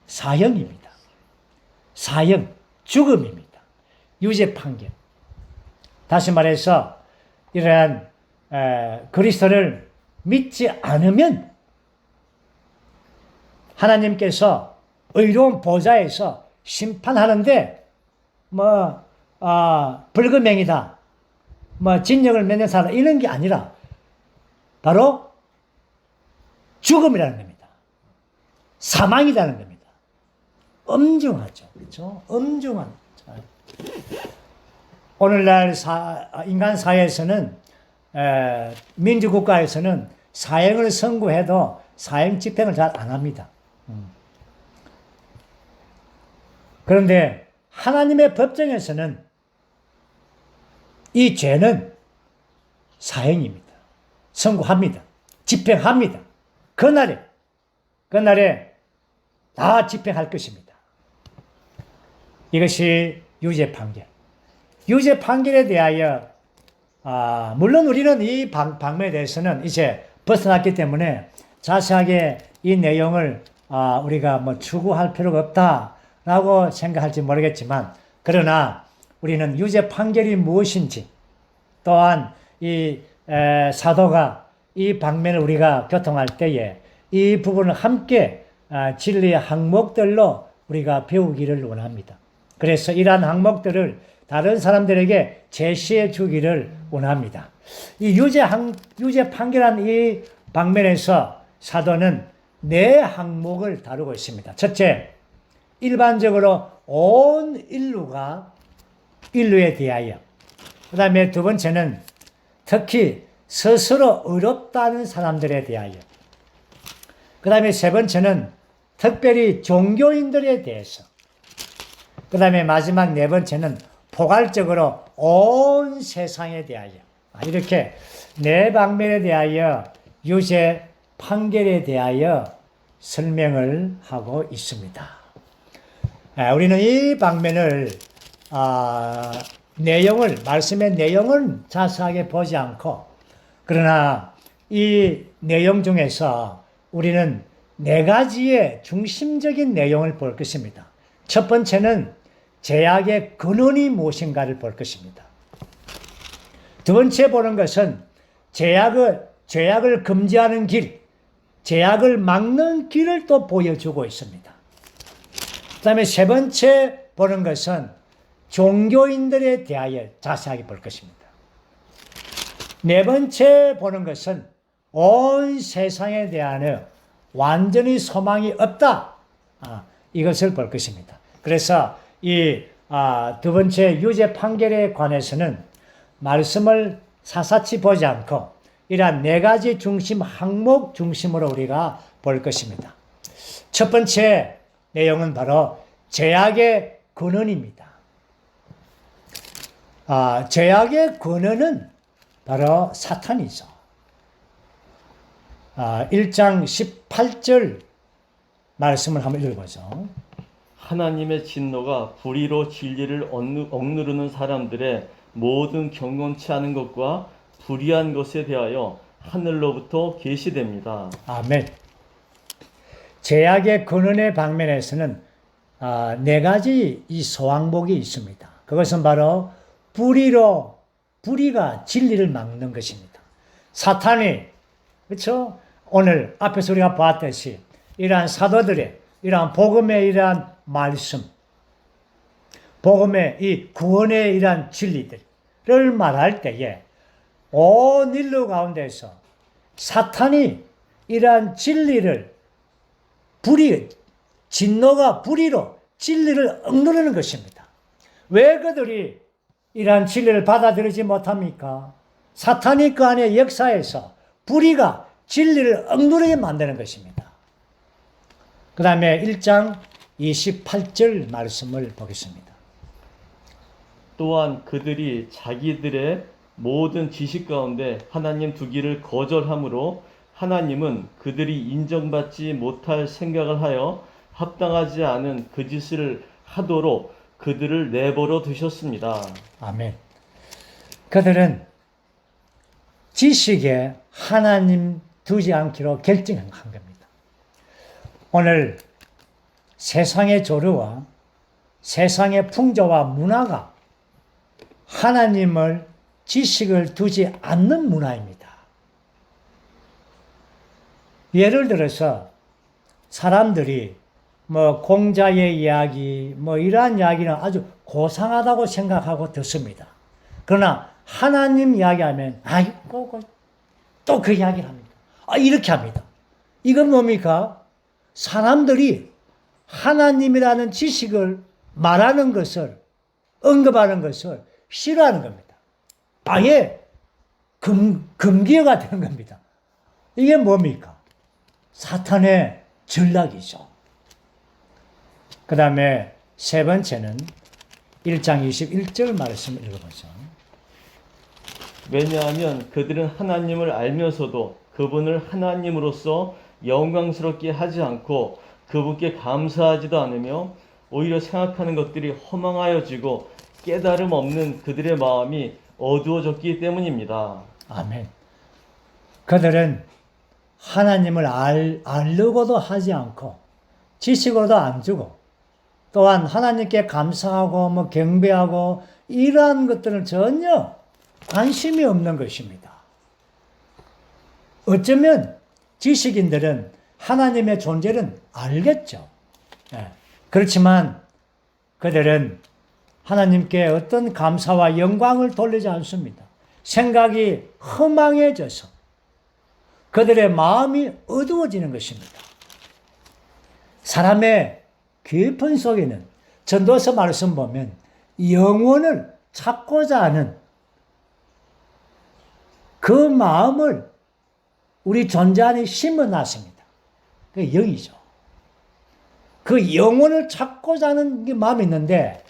[SPEAKER 1] 사형입니다. 사형, 죽음입니다. 유죄 판결. 다시 말해서 이러한 그리스도를 믿지 않으면 하나님께서 의로운 보좌에서 심판하는데 벌금형이다, 징역을 몇 년 살아 이런 게 아니라 바로 죽음이라는 겁니다. 사망이라는 겁니다. 엄중하죠. 그렇죠? 엄중한. 오늘날 인간 사회에서는 민주국가에서는 사형을 선고해도 사형 집행을 잘 안 합니다. 그런데 하나님의 법정에서는 이 죄는 사형입니다. 선고합니다. 집행합니다. 그날에 다 집행할 것입니다. 이것이 유죄 판결. 유죄 판결에 대하여 물론 우리는 이 방면에 대해서는 이제 벗어났기 때문에 자세하게 이 내용을 우리가 추구할 필요가 없다라고 생각할지 모르겠지만 그러나 우리는 유죄 판결이 무엇인지 또한 이 사도가 이 방면을 우리가 교통할 때에 이 부분을 함께 진리의 항목들로 우리가 배우기를 원합니다. 그래서 이러한 항목들을 다른 사람들에게 제시해 주기를 원합니다. 이 유죄 판결한 이 방면에서 사도는 네 항목을 다루고 있습니다. 첫째, 일반적으로 온 인류에 대하여. 그 다음에 두 번째는 특히 스스로 의롭다는 사람들에 대하여. 그 다음에 세 번째는 특별히 종교인들에 대해서. 그 다음에 마지막 네 번째는 포괄적으로 온 세상에 대하여. 이렇게 네 방면에 대하여 유죄 판결에 대하여 설명을 하고 있습니다. 우리는 이 방면을 말씀의 내용을 자세하게 보지 않고 그러나 이 내용 중에서 우리는 네 가지의 중심적인 내용을 볼 것입니다. 첫 번째는 죄악의 근원이 무엇인가를 볼 것입니다. 두 번째 보는 것은 죄악을 금지하는 길, 죄악을 막는 길을 또 보여주고 있습니다. 그 다음에 세 번째 보는 것은 종교인들에 대하여 자세하게 볼 것입니다. 네 번째 보는 것은 온 세상에 대한 완전히 소망이 없다. 이것을 볼 것입니다. 그래서 이 두 번째 유죄 판결에 관해서는 말씀을 사사치 보지 않고 이러한 네 가지 중심 항목 중심으로 우리가 볼 것입니다. 첫 번째 내용은 바로 죄악의 근원입니다. 죄악의 근원은 바로 사탄이죠. 1장 18절 말씀을 한번 읽어보죠.
[SPEAKER 2] 하나님의 진노가 불의로 진리를 억누르는 사람들의 모든 경건치 않은 것과 불의한 것에 대하여 하늘로부터 계시됩니다.
[SPEAKER 1] 아멘. 죄악의 근원의 방면에서는 네 가지 이 소항목이 있습니다. 그것은 바로 불의가 진리를 막는 것입니다. 사탄이, 그렇죠? 오늘 앞에서 우리가 봤듯이 이러한 사도들의 이러한 복음의 이러한 말씀, 복음의 이 구원의 이러한 진리들을 말할 때에 온 인류 가운데서 사탄이 이러한 진리를 진노가 불의로 진리를 억누르는 것입니다. 왜 그들이 이러한 진리를 받아들이지 못합니까? 사탄이 그 안에 역사에서 불의가 진리를 억누르게 만드는 것입니다. 그 다음에 1장 28절 말씀을 보겠습니다.
[SPEAKER 2] 또한 그들이 자기들의 모든 지식 가운데 하나님 두기를 거절함으로 하나님은 그들이 인정받지 못할 생각을 하여 합당하지 않은 그 짓을 하도록 그들을 내버려 두셨습니다.
[SPEAKER 1] 아멘. 그들은 지식에 하나님 두지 않기로 결정한 겁니다. 오늘 세상의 조류와 세상의 풍조와 문화가 하나님을 지식을 두지 않는 문화입니다. 예를 들어서 사람들이 공자의 이야기 이러한 이야기는 아주 고상하다고 생각하고 듣습니다. 그러나 하나님 이야기하면 아이고 또 그 이야기를 합니다. 이렇게 합니다. 이건 뭡니까? 사람들이 하나님이라는 지식을 말하는 것을 언급하는 것을 싫어하는 겁니다. 아예 금기어가 되는 겁니다. 이게 뭡니까? 사탄의 전략이죠. 그 다음에 세 번째는 1장 21절 말씀을 읽어보죠.
[SPEAKER 2] 왜냐하면 그들은 하나님을 알면서도 그분을 하나님으로서 영광스럽게 하지 않고 그분께 감사하지도 않으며 오히려 생각하는 것들이 허망하여지고 깨달음 없는 그들의 마음이 어두워졌기 때문입니다.
[SPEAKER 1] 아멘. 그들은 하나님을 알려고도 하지 않고 지식으로도 안 주고 또한 하나님께 감사하고 경배하고 이러한 것들은 전혀 관심이 없는 것입니다. 어쩌면 지식인들은 하나님의 존재는 알겠죠. 그렇지만 그들은 하나님께 어떤 감사와 영광을 돌리지 않습니다. 생각이 허망해져서 그들의 마음이 어두워지는 것입니다. 사람의 깊은 속에는 전도서 말씀 보면 영혼을 찾고자 하는 그 마음을 우리 존재 안에 심어놨습니다. 그 영이죠. 그 영혼을 찾고자 하는 게 마음이 있는데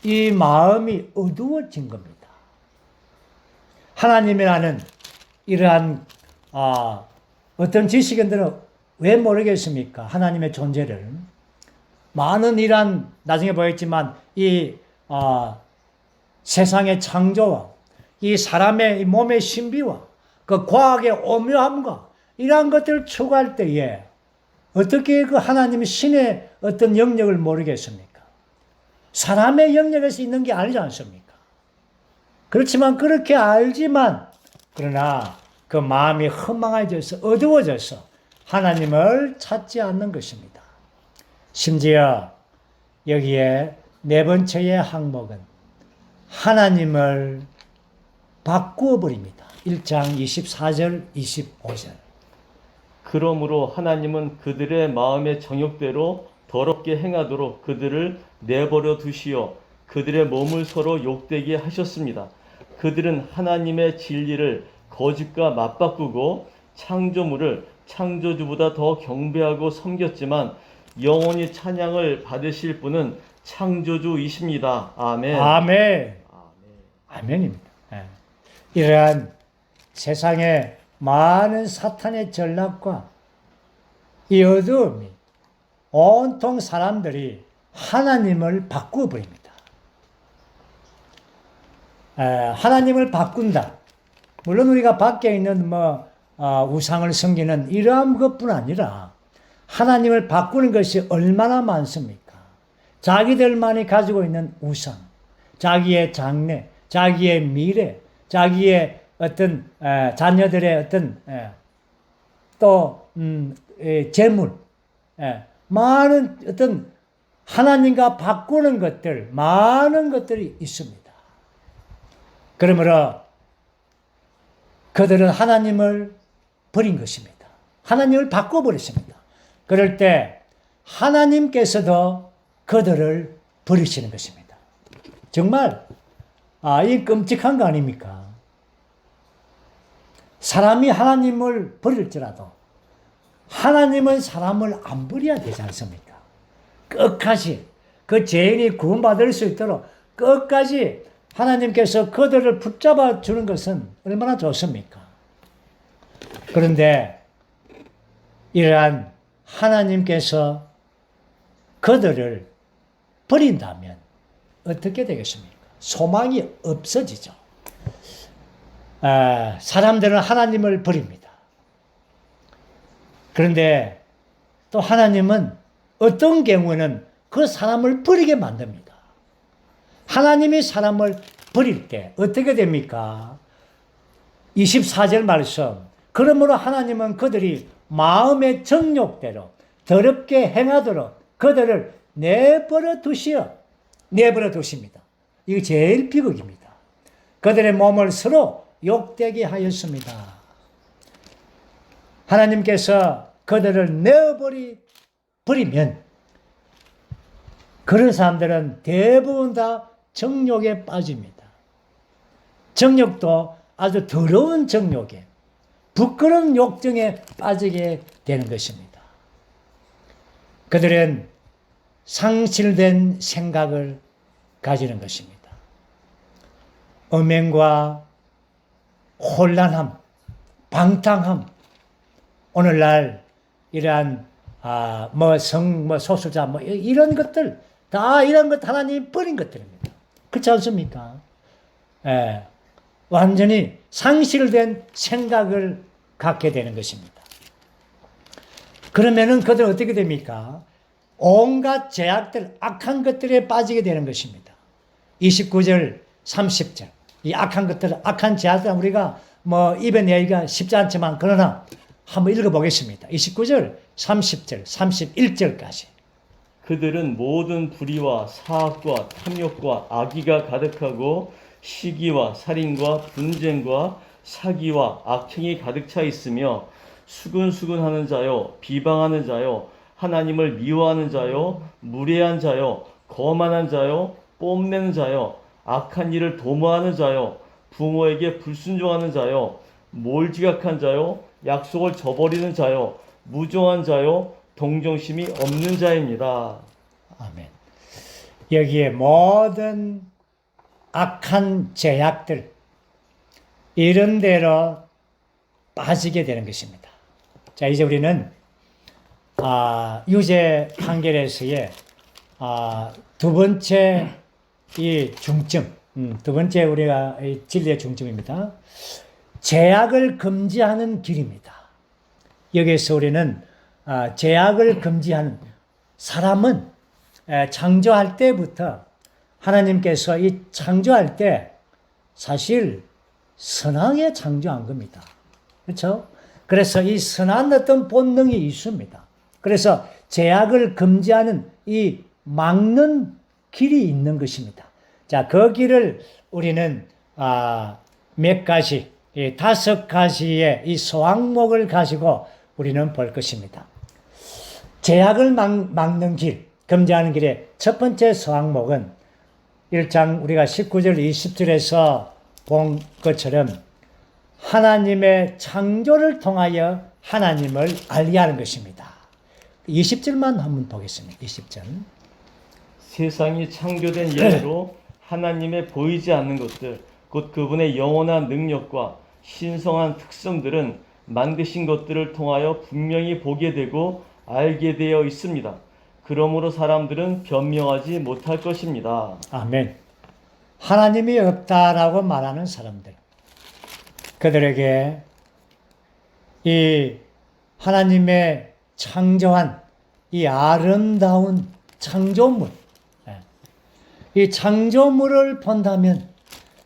[SPEAKER 1] 이 마음이 어두워진 겁니다. 하나님이라는 이러한 어떤 지식인들은 왜 모르겠습니까? 하나님의 존재를. 많은 이러한 나중에 보였지만 이 세상의 창조와 이 사람의 몸의 신비와 그 과학의 오묘함과 이러한 것들을 추구할 때에 어떻게 그 하나님의 신의 어떤 영역을 모르겠습니까? 사람의 영역에서 있는 게 아니지 않습니까? 그렇지만 그렇게 알지만 그러나 그 마음이 허망해져서 어두워져서 하나님을 찾지 않는 것입니다. 심지어 여기에 네 번째의 항목은 하나님을 바꾸어 버립니다. 1장 24절, 25절.
[SPEAKER 2] 그러므로 하나님은 그들의 마음의 정욕대로 더럽게 행하도록 그들을 내버려 두시어 그들의 몸을 서로 욕되게 하셨습니다. 그들은 하나님의 진리를 거짓과 맞바꾸고 창조물을 창조주보다 더 경배하고 섬겼지만 영원히 찬양을 받으실 분은 창조주이십니다. 아멘.
[SPEAKER 1] 아멘. 아멘입니다. 예. 이러한 세상의 많은 사탄의 전략과 이 어두움이 온통 사람들이 하나님을 바꾸어 버립니다. 하나님을 바꾼다. 물론 우리가 밖에 있는 우상을 섬기는 이러한 것뿐 아니라 하나님을 바꾸는 것이 얼마나 많습니까? 자기들만이 가지고 있는 우상, 자기의 장래, 자기의 미래, 자기의 어떤 자녀들의 어떤 또 재물, 많은 어떤 하나님과 바꾸는 것들, 많은 것들이 있습니다. 그러므로 그들은 하나님을 버린 것입니다. 하나님을 바꿔버렸습니다. 그럴 때 하나님께서도 그들을 버리시는 것입니다. 정말 이 끔찍한 거 아닙니까? 사람이 하나님을 버릴지라도 하나님은 사람을 안 버려야 되지 않습니까? 끝까지 그 죄인이 구원받을 수 있도록 끝까지 하나님께서 그들을 붙잡아 주는 것은 얼마나 좋습니까? 그런데 이러한 하나님께서 그들을 버린다면 어떻게 되겠습니까? 소망이 없어지죠. 사람들은 하나님을 버립니다. 그런데 또 하나님은 어떤 경우에는 그 사람을 버리게 만듭니다. 하나님이 사람을 버릴 때 어떻게 됩니까? 24절 말씀. 그러므로 하나님은 그들이 마음의 정욕대로 더럽게 행하도록 그들을 내버려 두십니다. 이거 제일 비극입니다. 그들의 몸을 서로 욕되게 하였습니다. 하나님께서 그들을 내버리면 그런 사람들은 대부분 다 정욕에 빠집니다. 정욕도 아주 더러운 정욕에, 부끄러운 욕정에 빠지게 되는 것입니다. 그들은 상실된 생각을 가지는 것입니다. 음행과 혼란함, 방탕함, 오늘날 이러한 소수자 이런 것들 다 이런 것 하나님이 버린 것들입니다. 그렇지 않습니까? 완전히 상실된 생각을 갖게 되는 것입니다. 그러면은 그들은 어떻게 됩니까? 온갖 죄악들, 악한 것들에 빠지게 되는 것입니다. 29절, 30절. 이 악한 것들, 악한 죄악들 우리가 입에 내기가 쉽지 않지만 그러나 한번 읽어보겠습니다. 29절, 30절, 31절까지.
[SPEAKER 2] 그들은 모든 불의와 사악과 탐욕과 악의가 가득하고 시기와 살인과 분쟁과 사기와 악행이 가득 차 있으며 수근수근하는 자요, 비방하는 자요, 하나님을 미워하는 자요, 무례한 자요, 거만한 자요, 뽐내는 자요, 악한 일을 도모하는 자요, 부모에게 불순종하는 자요, 몰지각한 자요, 약속을 저버리는 자요, 무정한 자요, 동정심이 없는 자입니다.
[SPEAKER 1] 아멘. 여기에 모든 악한 죄악들 이런 대로 빠지게 되는 것입니다. 자, 이제 우리는 유죄 판결에서의 두 번째 이 중점, 두 번째 우리가 이 진리의 중점입니다. 죄악을 금지하는 길입니다. 여기에서 우리는 죄악을 금지하는 사람은 창조할 때부터 하나님께서 이 창조할 때 사실 선하게 창조한 겁니다. 그렇죠? 그래서 이 선한 어떤 본능이 있습니다. 그래서 죄악을 금지하는 이 막는 길이 있는 것입니다. 자, 그 길을 우리는 몇 가지, 5가지의 이 소항목을 가지고 우리는 볼 것입니다. 죄악을 막는 길, 금지하는 길의 첫 번째 소항목은 1장 우리가 19절, 20절에서 본 것처럼 하나님의 창조를 통하여 하나님을 알게 하는 것입니다. 20절만 한번 보겠습니다. 20절.
[SPEAKER 2] 세상이 창조된 예로 하나님의 보이지 않는 것들, 곧 그분의 영원한 능력과 신성한 특성들은 만드신 것들을 통하여 분명히 보게 되고 알게 되어 있습니다. 그러므로 사람들은 변명하지 못할 것입니다.
[SPEAKER 1] 아멘. 하나님이 없다라고 말하는 사람들, 그들에게 이 하나님의 창조한 이 아름다운 창조물, 이 창조물을 본다면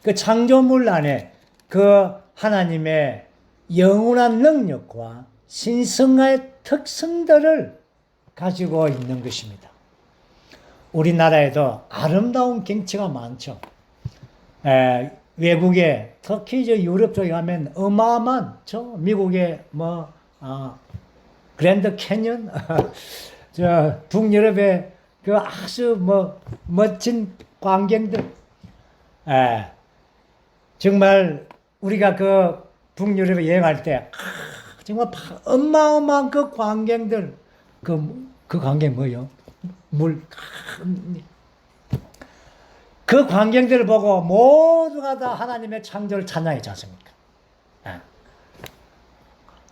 [SPEAKER 1] 그 창조물 안에 그 하나님의 영원한 능력과 신성의 특성들을 가지고 있는 것입니다. 우리나라에도 아름다운 경치가 많죠. 외국에 특히 유럽 쪽에 가면 어마어마한 미국의 그랜드 캐년 북유럽의 그 아주 멋진 광경들, 정말 우리가 그 북유럽에 여행할 때 정말 어마어마한 그 광경들, 그 광경 뭐요? 그 광경들을 보고 모두가 다 하나님의 창조를 찬양하지 않습니까?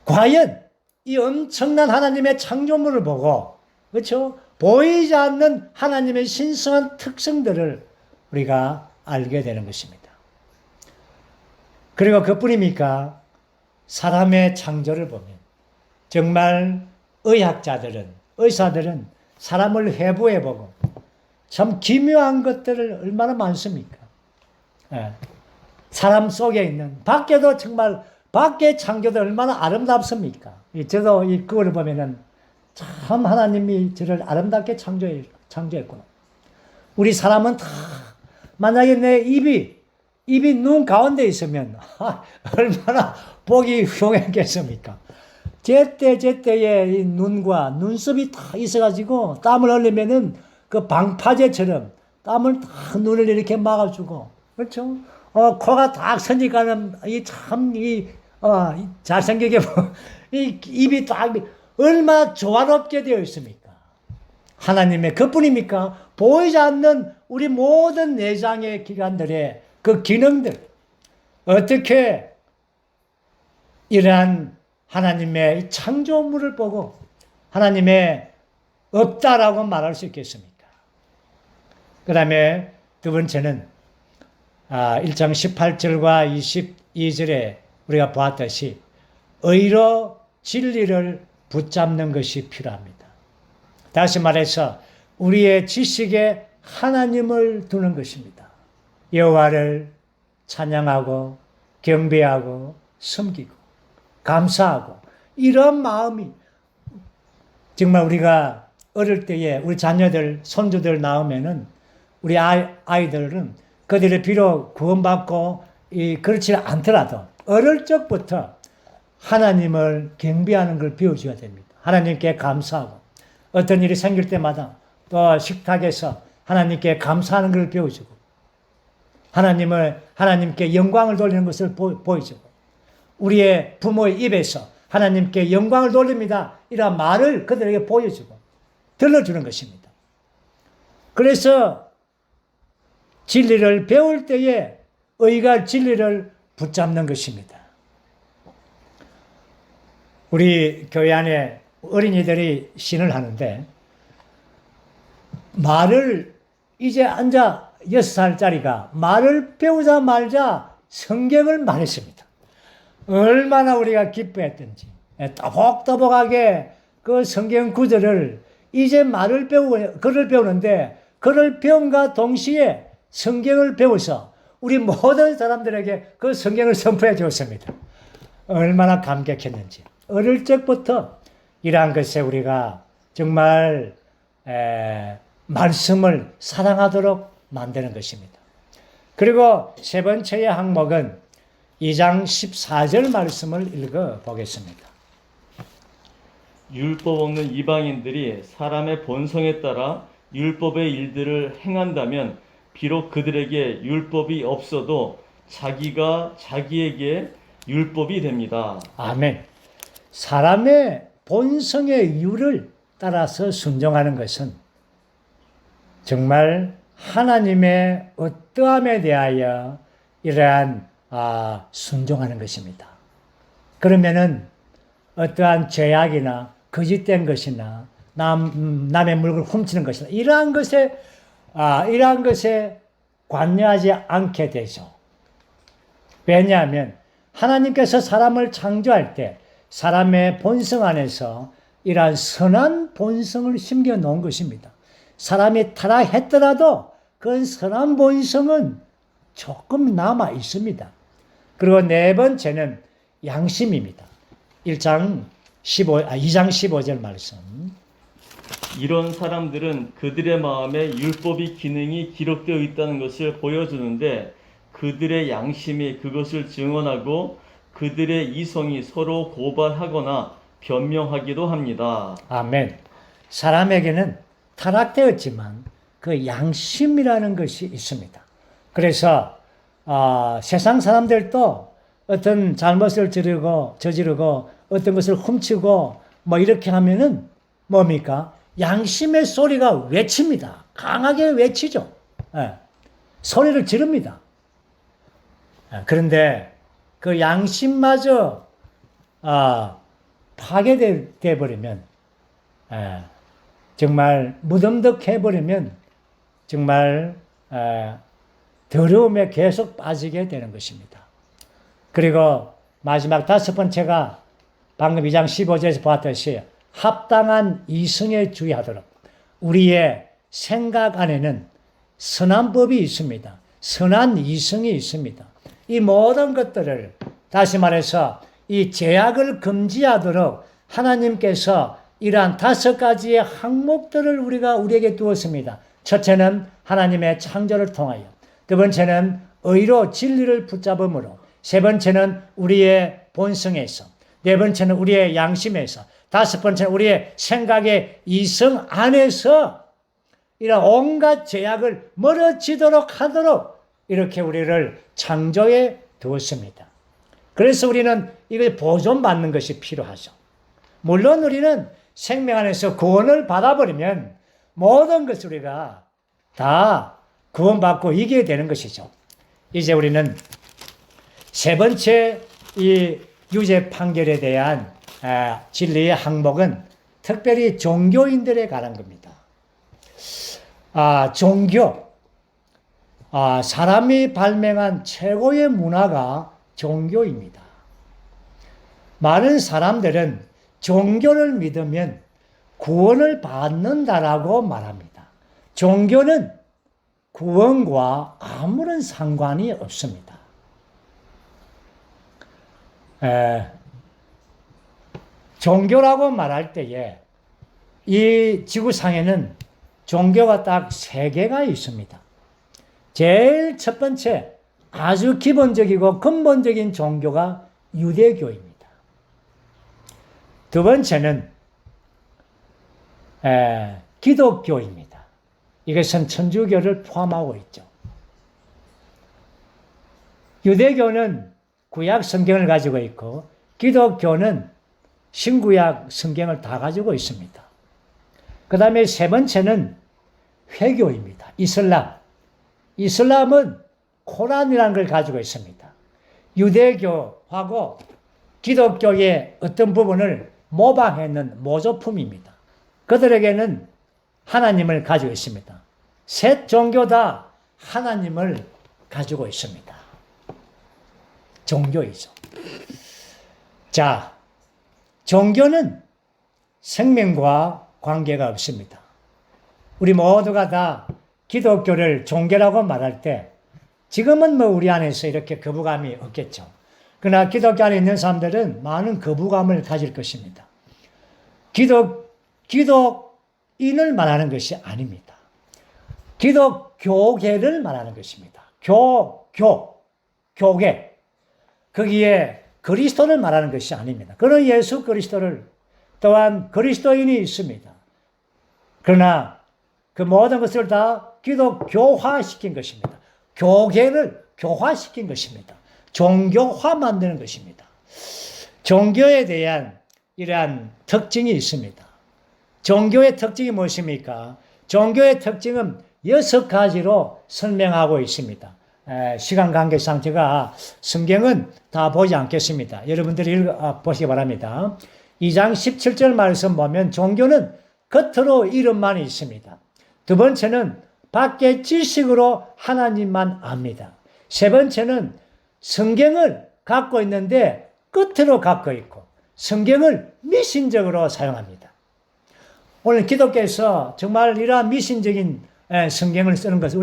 [SPEAKER 1] 과연 이 엄청난 하나님의 창조물을 보고, 그렇죠? 보이지 않는 하나님의 신성한 특성들을 우리가 알게 되는 것입니다. 그리고 그뿐입니까? 사람의 창조를 보면 정말 의사들은 사람을 해부해보고 참 기묘한 것들을 얼마나 많습니까? 사람 속에 있는, 밖에도 정말 밖의 창조도 얼마나 아름답습니까? 저도 그걸 보면은 참 하나님이 저를 아름답게 창조했구나. 우리 사람은 다 만약에 내 입이 눈 가운데 있으면 얼마나 보기 흉했겠습니까? 제때에 이 눈과 눈썹이 다 있어가지고 땀을 흘리면은 그 방파제처럼 땀을 다 눈을 이렇게 막아주고, 그렇죠? 코가 딱 서니까는 잘생기게 이 입이 딱 얼마나 조화롭게 되어 있습니까? 하나님의 그뿐입니까? 보이지 않는 우리 모든 내장의 기관들의 그 기능들, 어떻게 이러한 하나님의 창조물을 보고 하나님의 없다라고 말할 수 있겠습니까? 그 다음에 두 번째는 1장 18절과 22절에 우리가 보았듯이 의로 진리를 붙잡는 것이 필요합니다. 다시 말해서 우리의 지식에 하나님을 두는 것입니다. 여호와를 찬양하고 경배하고 섬기고 감사하고, 이런 마음이 정말 우리가 어릴 때에 우리 자녀들, 손주들 낳으면은 우리 아이들은 그들이 비록 구원받고 그렇지 않더라도 어릴 적부터 하나님을 경배하는 걸 배워줘야 됩니다. 하나님께 감사하고, 어떤 일이 생길 때마다 또 식탁에서 하나님께 감사하는 걸 배워주고, 하나님께 영광을 돌리는 것을 보여주고, 우리의 부모의 입에서 하나님께 영광을 돌립니다, 이런 말을 그들에게 보여주고 들려주는 것입니다. 그래서 진리를 배울 때에 의가 진리를 붙잡는 것입니다. 우리 교회 안에 어린이들이 신을 하는데, 말을 이제 앉아 6살짜리가 말을 배우자 말자 성경을 말했습니다. 얼마나 우리가 기뻐했던지, 또박또박하게 그 성경 구절을 이제 말을 배우고 글을 배우는데, 글을 배움과 동시에 성경을 배워서 우리 모든 사람들에게 그 성경을 선포해 주었습니다. 얼마나 감격했는지. 어릴 적부터 이러한 것에 우리가 정말 말씀을 사랑하도록 만드는 것입니다. 그리고 세 번째의 항목은 2장 14절 말씀을 읽어 보겠습니다.
[SPEAKER 2] 율법 없는 이방인들이 사람의 본성에 따라 율법의 일들을 행한다면 비록 그들에게 율법이 없어도 자기가 자기에게 율법이 됩니다.
[SPEAKER 1] 아멘. 사람의 본성의 이유를 따라서 순종하는 것은 정말 하나님의 어떠함에 대하여 이러한 순종하는 것입니다. 그러면은 어떠한 죄악이나 거짓된 것이나 남의 물건을 훔치는 것이나 이러한 것에 관여하지 않게 되죠. 왜냐하면 하나님께서 사람을 창조할 때 사람의 본성 안에서 이러한 선한 본성을 심겨 놓은 것입니다. 사람이 타락했더라도 그 선한 본성은 조금 남아 있습니다. 그리고 네 번째는 양심입니다. 2장 15절 말씀.
[SPEAKER 2] 이런 사람들은 그들의 마음에 율법의 기능이 기록되어 있다는 것을 보여주는데 그들의 양심이 그것을 증언하고 그들의 이성이 서로 고발하거나 변명하기도 합니다.
[SPEAKER 1] 아멘. 사람에게는 타락되었지만 그 양심이라는 것이 있습니다. 그래서 세상 사람들도 어떤 잘못을 저지르고 어떤 것을 훔치고 뭐 이렇게 하면은 뭡니까? 양심의 소리가 외칩니다. 강하게 외치죠. 소리를 지릅니다. 그런데 그 양심마저 파괴되어 버리면 정말 무덤덕해 버리면 정말 더러움에 계속 빠지게 되는 것입니다. 그리고 마지막 다섯 번째가 방금 2장 15절에서 보았듯이 합당한 이성에 주의하도록 우리의 생각 안에는 선한 법이 있습니다. 선한 이성이 있습니다. 이 모든 것들을 다시 말해서 이 죄악을 금지하도록 하나님께서 이러한 다섯 가지의 항목들을 우리에게 두었습니다. 첫째는 하나님의 창조를 통하여, 두 번째는 의로 진리를 붙잡음으로, 세 번째는 우리의 본성에서, 네 번째는 우리의 양심에서, 다섯 번째는 우리의 생각의 이성 안에서 이런 온갖 죄악을 멀어지도록 하도록 이렇게 우리를 창조해 두었습니다. 그래서 우리는 이걸 보존받는 것이 필요하죠. 물론 우리는 생명 안에서 구원을 받아버리면 모든 것을 우리가 다 구원받고 이기게 되는 것이죠. 이제 우리는 세 번째 이 유죄 판결에 대한 진리의 항목은 특별히 종교인들에 관한 겁니다. 종교, 사람이 발명한 최고의 문화가 종교입니다. 많은 사람들은 종교를 믿으면 구원을 받는다라고 말합니다. 종교는 구원과 아무런 상관이 없습니다. 종교라고 말할 때에 이 지구상에는 종교가 딱 세 개가 있습니다. 제일 첫 번째, 아주 기본적이고 근본적인 종교가 유대교입니다. 두 번째는 기독교입니다. 이것은 천주교를 포함하고 있죠. 유대교는 구약 성경을 가지고 있고 기독교는 신구약 성경을 다 가지고 있습니다. 그 다음에 세 번째는 회교입니다. 이슬람은 코란이라는 걸 가지고 있습니다. 유대교하고 기독교의 어떤 부분을 모방했는 모조품입니다. 그들에게는 하나님을 가지고 있습니다. 셋 종교 다 하나님을 가지고 있습니다. 종교이죠. 자, 종교는 생명과 관계가 없습니다. 우리 모두가 다 기독교를 종교라고 말할 때 지금은 뭐 우리 안에서 이렇게 거부감이 없겠죠. 그러나 기독교 안에 있는 사람들은 많은 거부감을 가질 것입니다. 기독인을 말하는 것이 아닙니다. 기독교계를 말하는 것입니다. 교계. 거기에 그리스도를 말하는 것이 아닙니다. 그런 예수 그리스도를 또한 그리스도인이 있습니다. 그러나 그 모든 것을 다 기독교화시킨 것입니다. 교계를 교화시킨 것입니다. 종교화 만드는 것입니다. 종교에 대한 이러한 특징이 있습니다. 종교의 특징이 무엇입니까? 종교의 특징은 6가지로 설명하고 있습니다. 시간 관계상 제가 성경은 다 보지 않겠습니다. 여러분들이 보시기 바랍니다. 2장 17절 말씀 보면 종교는 겉으로 이름만 있습니다. 두 번째는 밖에 지식으로 하나님만 압니다. 세 번째는 성경을 갖고 있는데 끝으로 갖고 있고 성경을 미신적으로 사용합니다. 오늘 기독교에서 정말 이러한 미신적인 성경을 쓰는 것을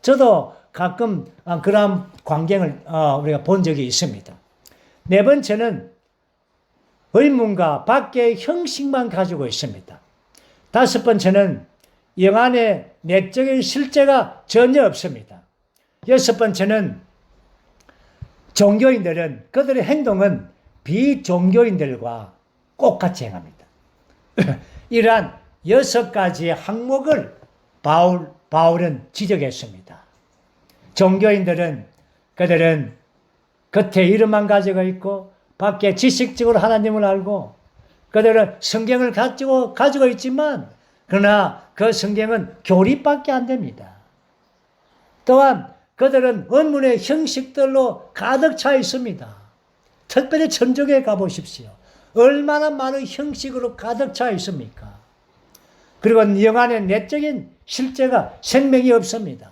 [SPEAKER 1] 저도 가끔 그런 광경을 우리가 본 적이 있습니다. 네 번째는 의문과 밖의 형식만 가지고 있습니다. 다섯 번째는 영 안에 내적인 실제가 전혀 없습니다. 여섯 번째는 종교인들은 그들의 행동은 비종교인들과 똑같이 행합니다. 이러한 6가지 항목을 바울은 지적했습니다. 종교인들은 그들은 겉에 이름만 가지고 있고 밖에 지식적으로 하나님을 알고 그들은 성경을 가지고 있지만 그러나 그 성경은 교리밖에 안 됩니다. 또한 그들은 원문의 형식들로 가득 차 있습니다. 특별히 천주교에 가보십시오. 얼마나 많은 형식으로 가득 차 있습니까? 그리고 영 안에 내적인 실제가 생명이 없습니다.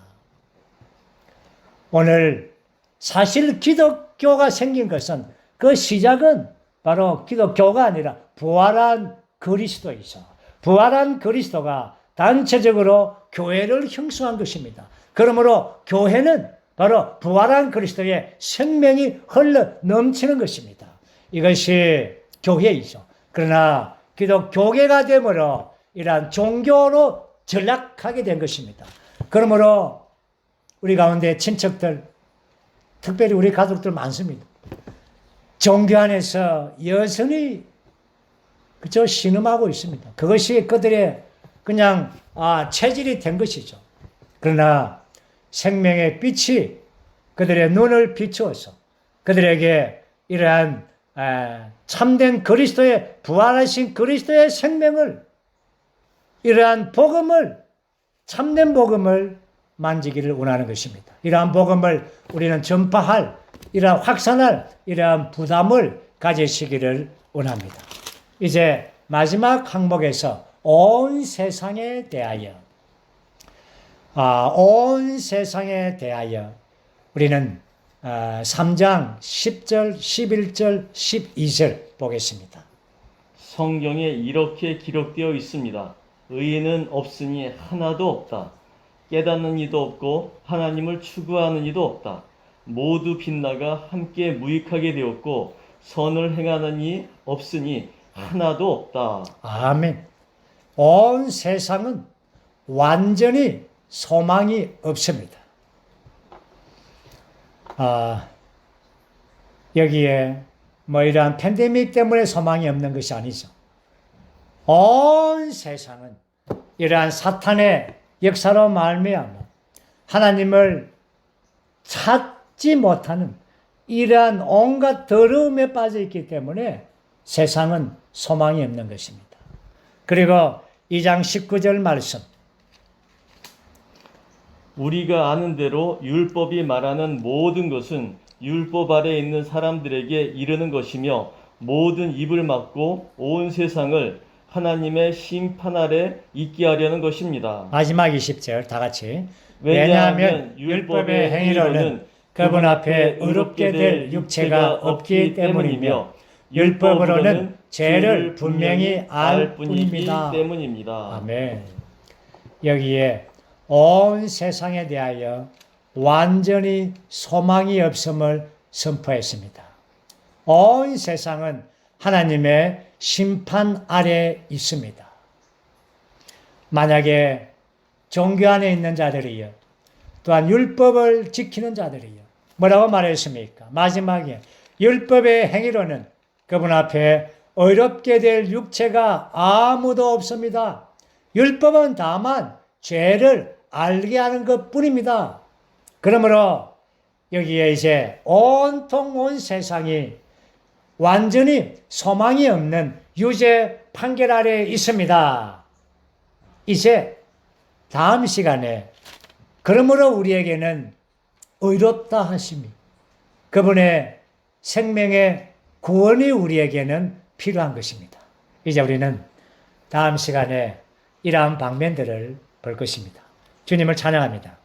[SPEAKER 1] 오늘 사실 기독교가 생긴 것은 그 시작은 바로 기독교가 아니라 부활한 그리스도이죠. 부활한 그리스도가 단체적으로 교회를 형성한 것입니다. 그러므로 교회는 바로 부활한 그리스도의 생명이 흘러 넘치는 것입니다. 이것이 교회이죠. 그러나 기독교계가 되므로 이러한 종교로 전락하게 된 것입니다. 그러므로 우리 가운데 친척들, 특별히 우리 가족들 많습니다. 종교 안에서 여전히 신음하고 있습니다. 그것이 그들의 그냥 체질이 된 것이죠. 그러나 생명의 빛이 그들의 눈을 비추어서 그들에게 이러한 참된 그리스도의 부활하신 그리스도의 생명을 이러한 복음을 참된 복음을 만지기를 원하는 것입니다. 이러한 복음을 우리는 전파할 이러한 확산할 이러한 부담을 가지시기를 원합니다. 이제 마지막 항목에서 온 세상에 대하여 우리는 3장 10절, 11절, 12절 보겠습니다.
[SPEAKER 2] 성경에 이렇게 기록되어 있습니다. 의인은 없으니 하나도 없다. 깨닫는 이도 없고 하나님을 추구하는 이도 없다. 모두 빗나가 함께 무익하게 되었고 선을 행하는 이 없으니 하나도 없다.
[SPEAKER 1] 아멘. 온 세상은 완전히 소망이 없습니다. 여기에 이러한 팬데믹 때문에 소망이 없는 것이 아니죠. 온 세상은 이러한 사탄의 역사로 말미암아 하나님을 찾지 못하는 이러한 온갖 더러움에 빠져 있기 때문에 세상은 소망이 없는 것입니다. 그리고 2장 19절 말씀.
[SPEAKER 2] 우리가 아는 대로 율법이 말하는 모든 것은 율법 아래에 있는 사람들에게 이르는 것이며 모든 입을 막고 온 세상을 하나님의 심판 아래 있게 하려는 것입니다.
[SPEAKER 1] 마지막 20절 다 같이.
[SPEAKER 2] 왜냐하면 율법의 행위로는 그분 앞에 의롭게 될 육체가 없기 때문이며 율법으로는 죄를 분명히 알 뿐이기 때문입니다.
[SPEAKER 1] 아멘. 여기에 온 세상에 대하여 완전히 소망이 없음을 선포했습니다. 온 세상은 하나님의 심판 아래 있습니다. 만약에 종교 안에 있는 자들이요, 또한 율법을 지키는 자들이요, 뭐라고 말했습니까? 마지막에 율법의 행위로는 그분 앞에 의롭게 될 육체가 아무도 없습니다. 율법은 다만 죄를 알게 하는 것 뿐입니다. 그러므로 여기에 이제 온통 온 세상이 완전히 소망이 없는 유죄 판결 아래에 있습니다. 이제 다음 시간에 그러므로 우리에게는 의롭다 하심이, 그분의 생명의 구원이 우리에게는 필요한 것입니다. 이제 우리는 다음 시간에 이러한 방면들을 볼 것입니다. 주님을 찬양합니다.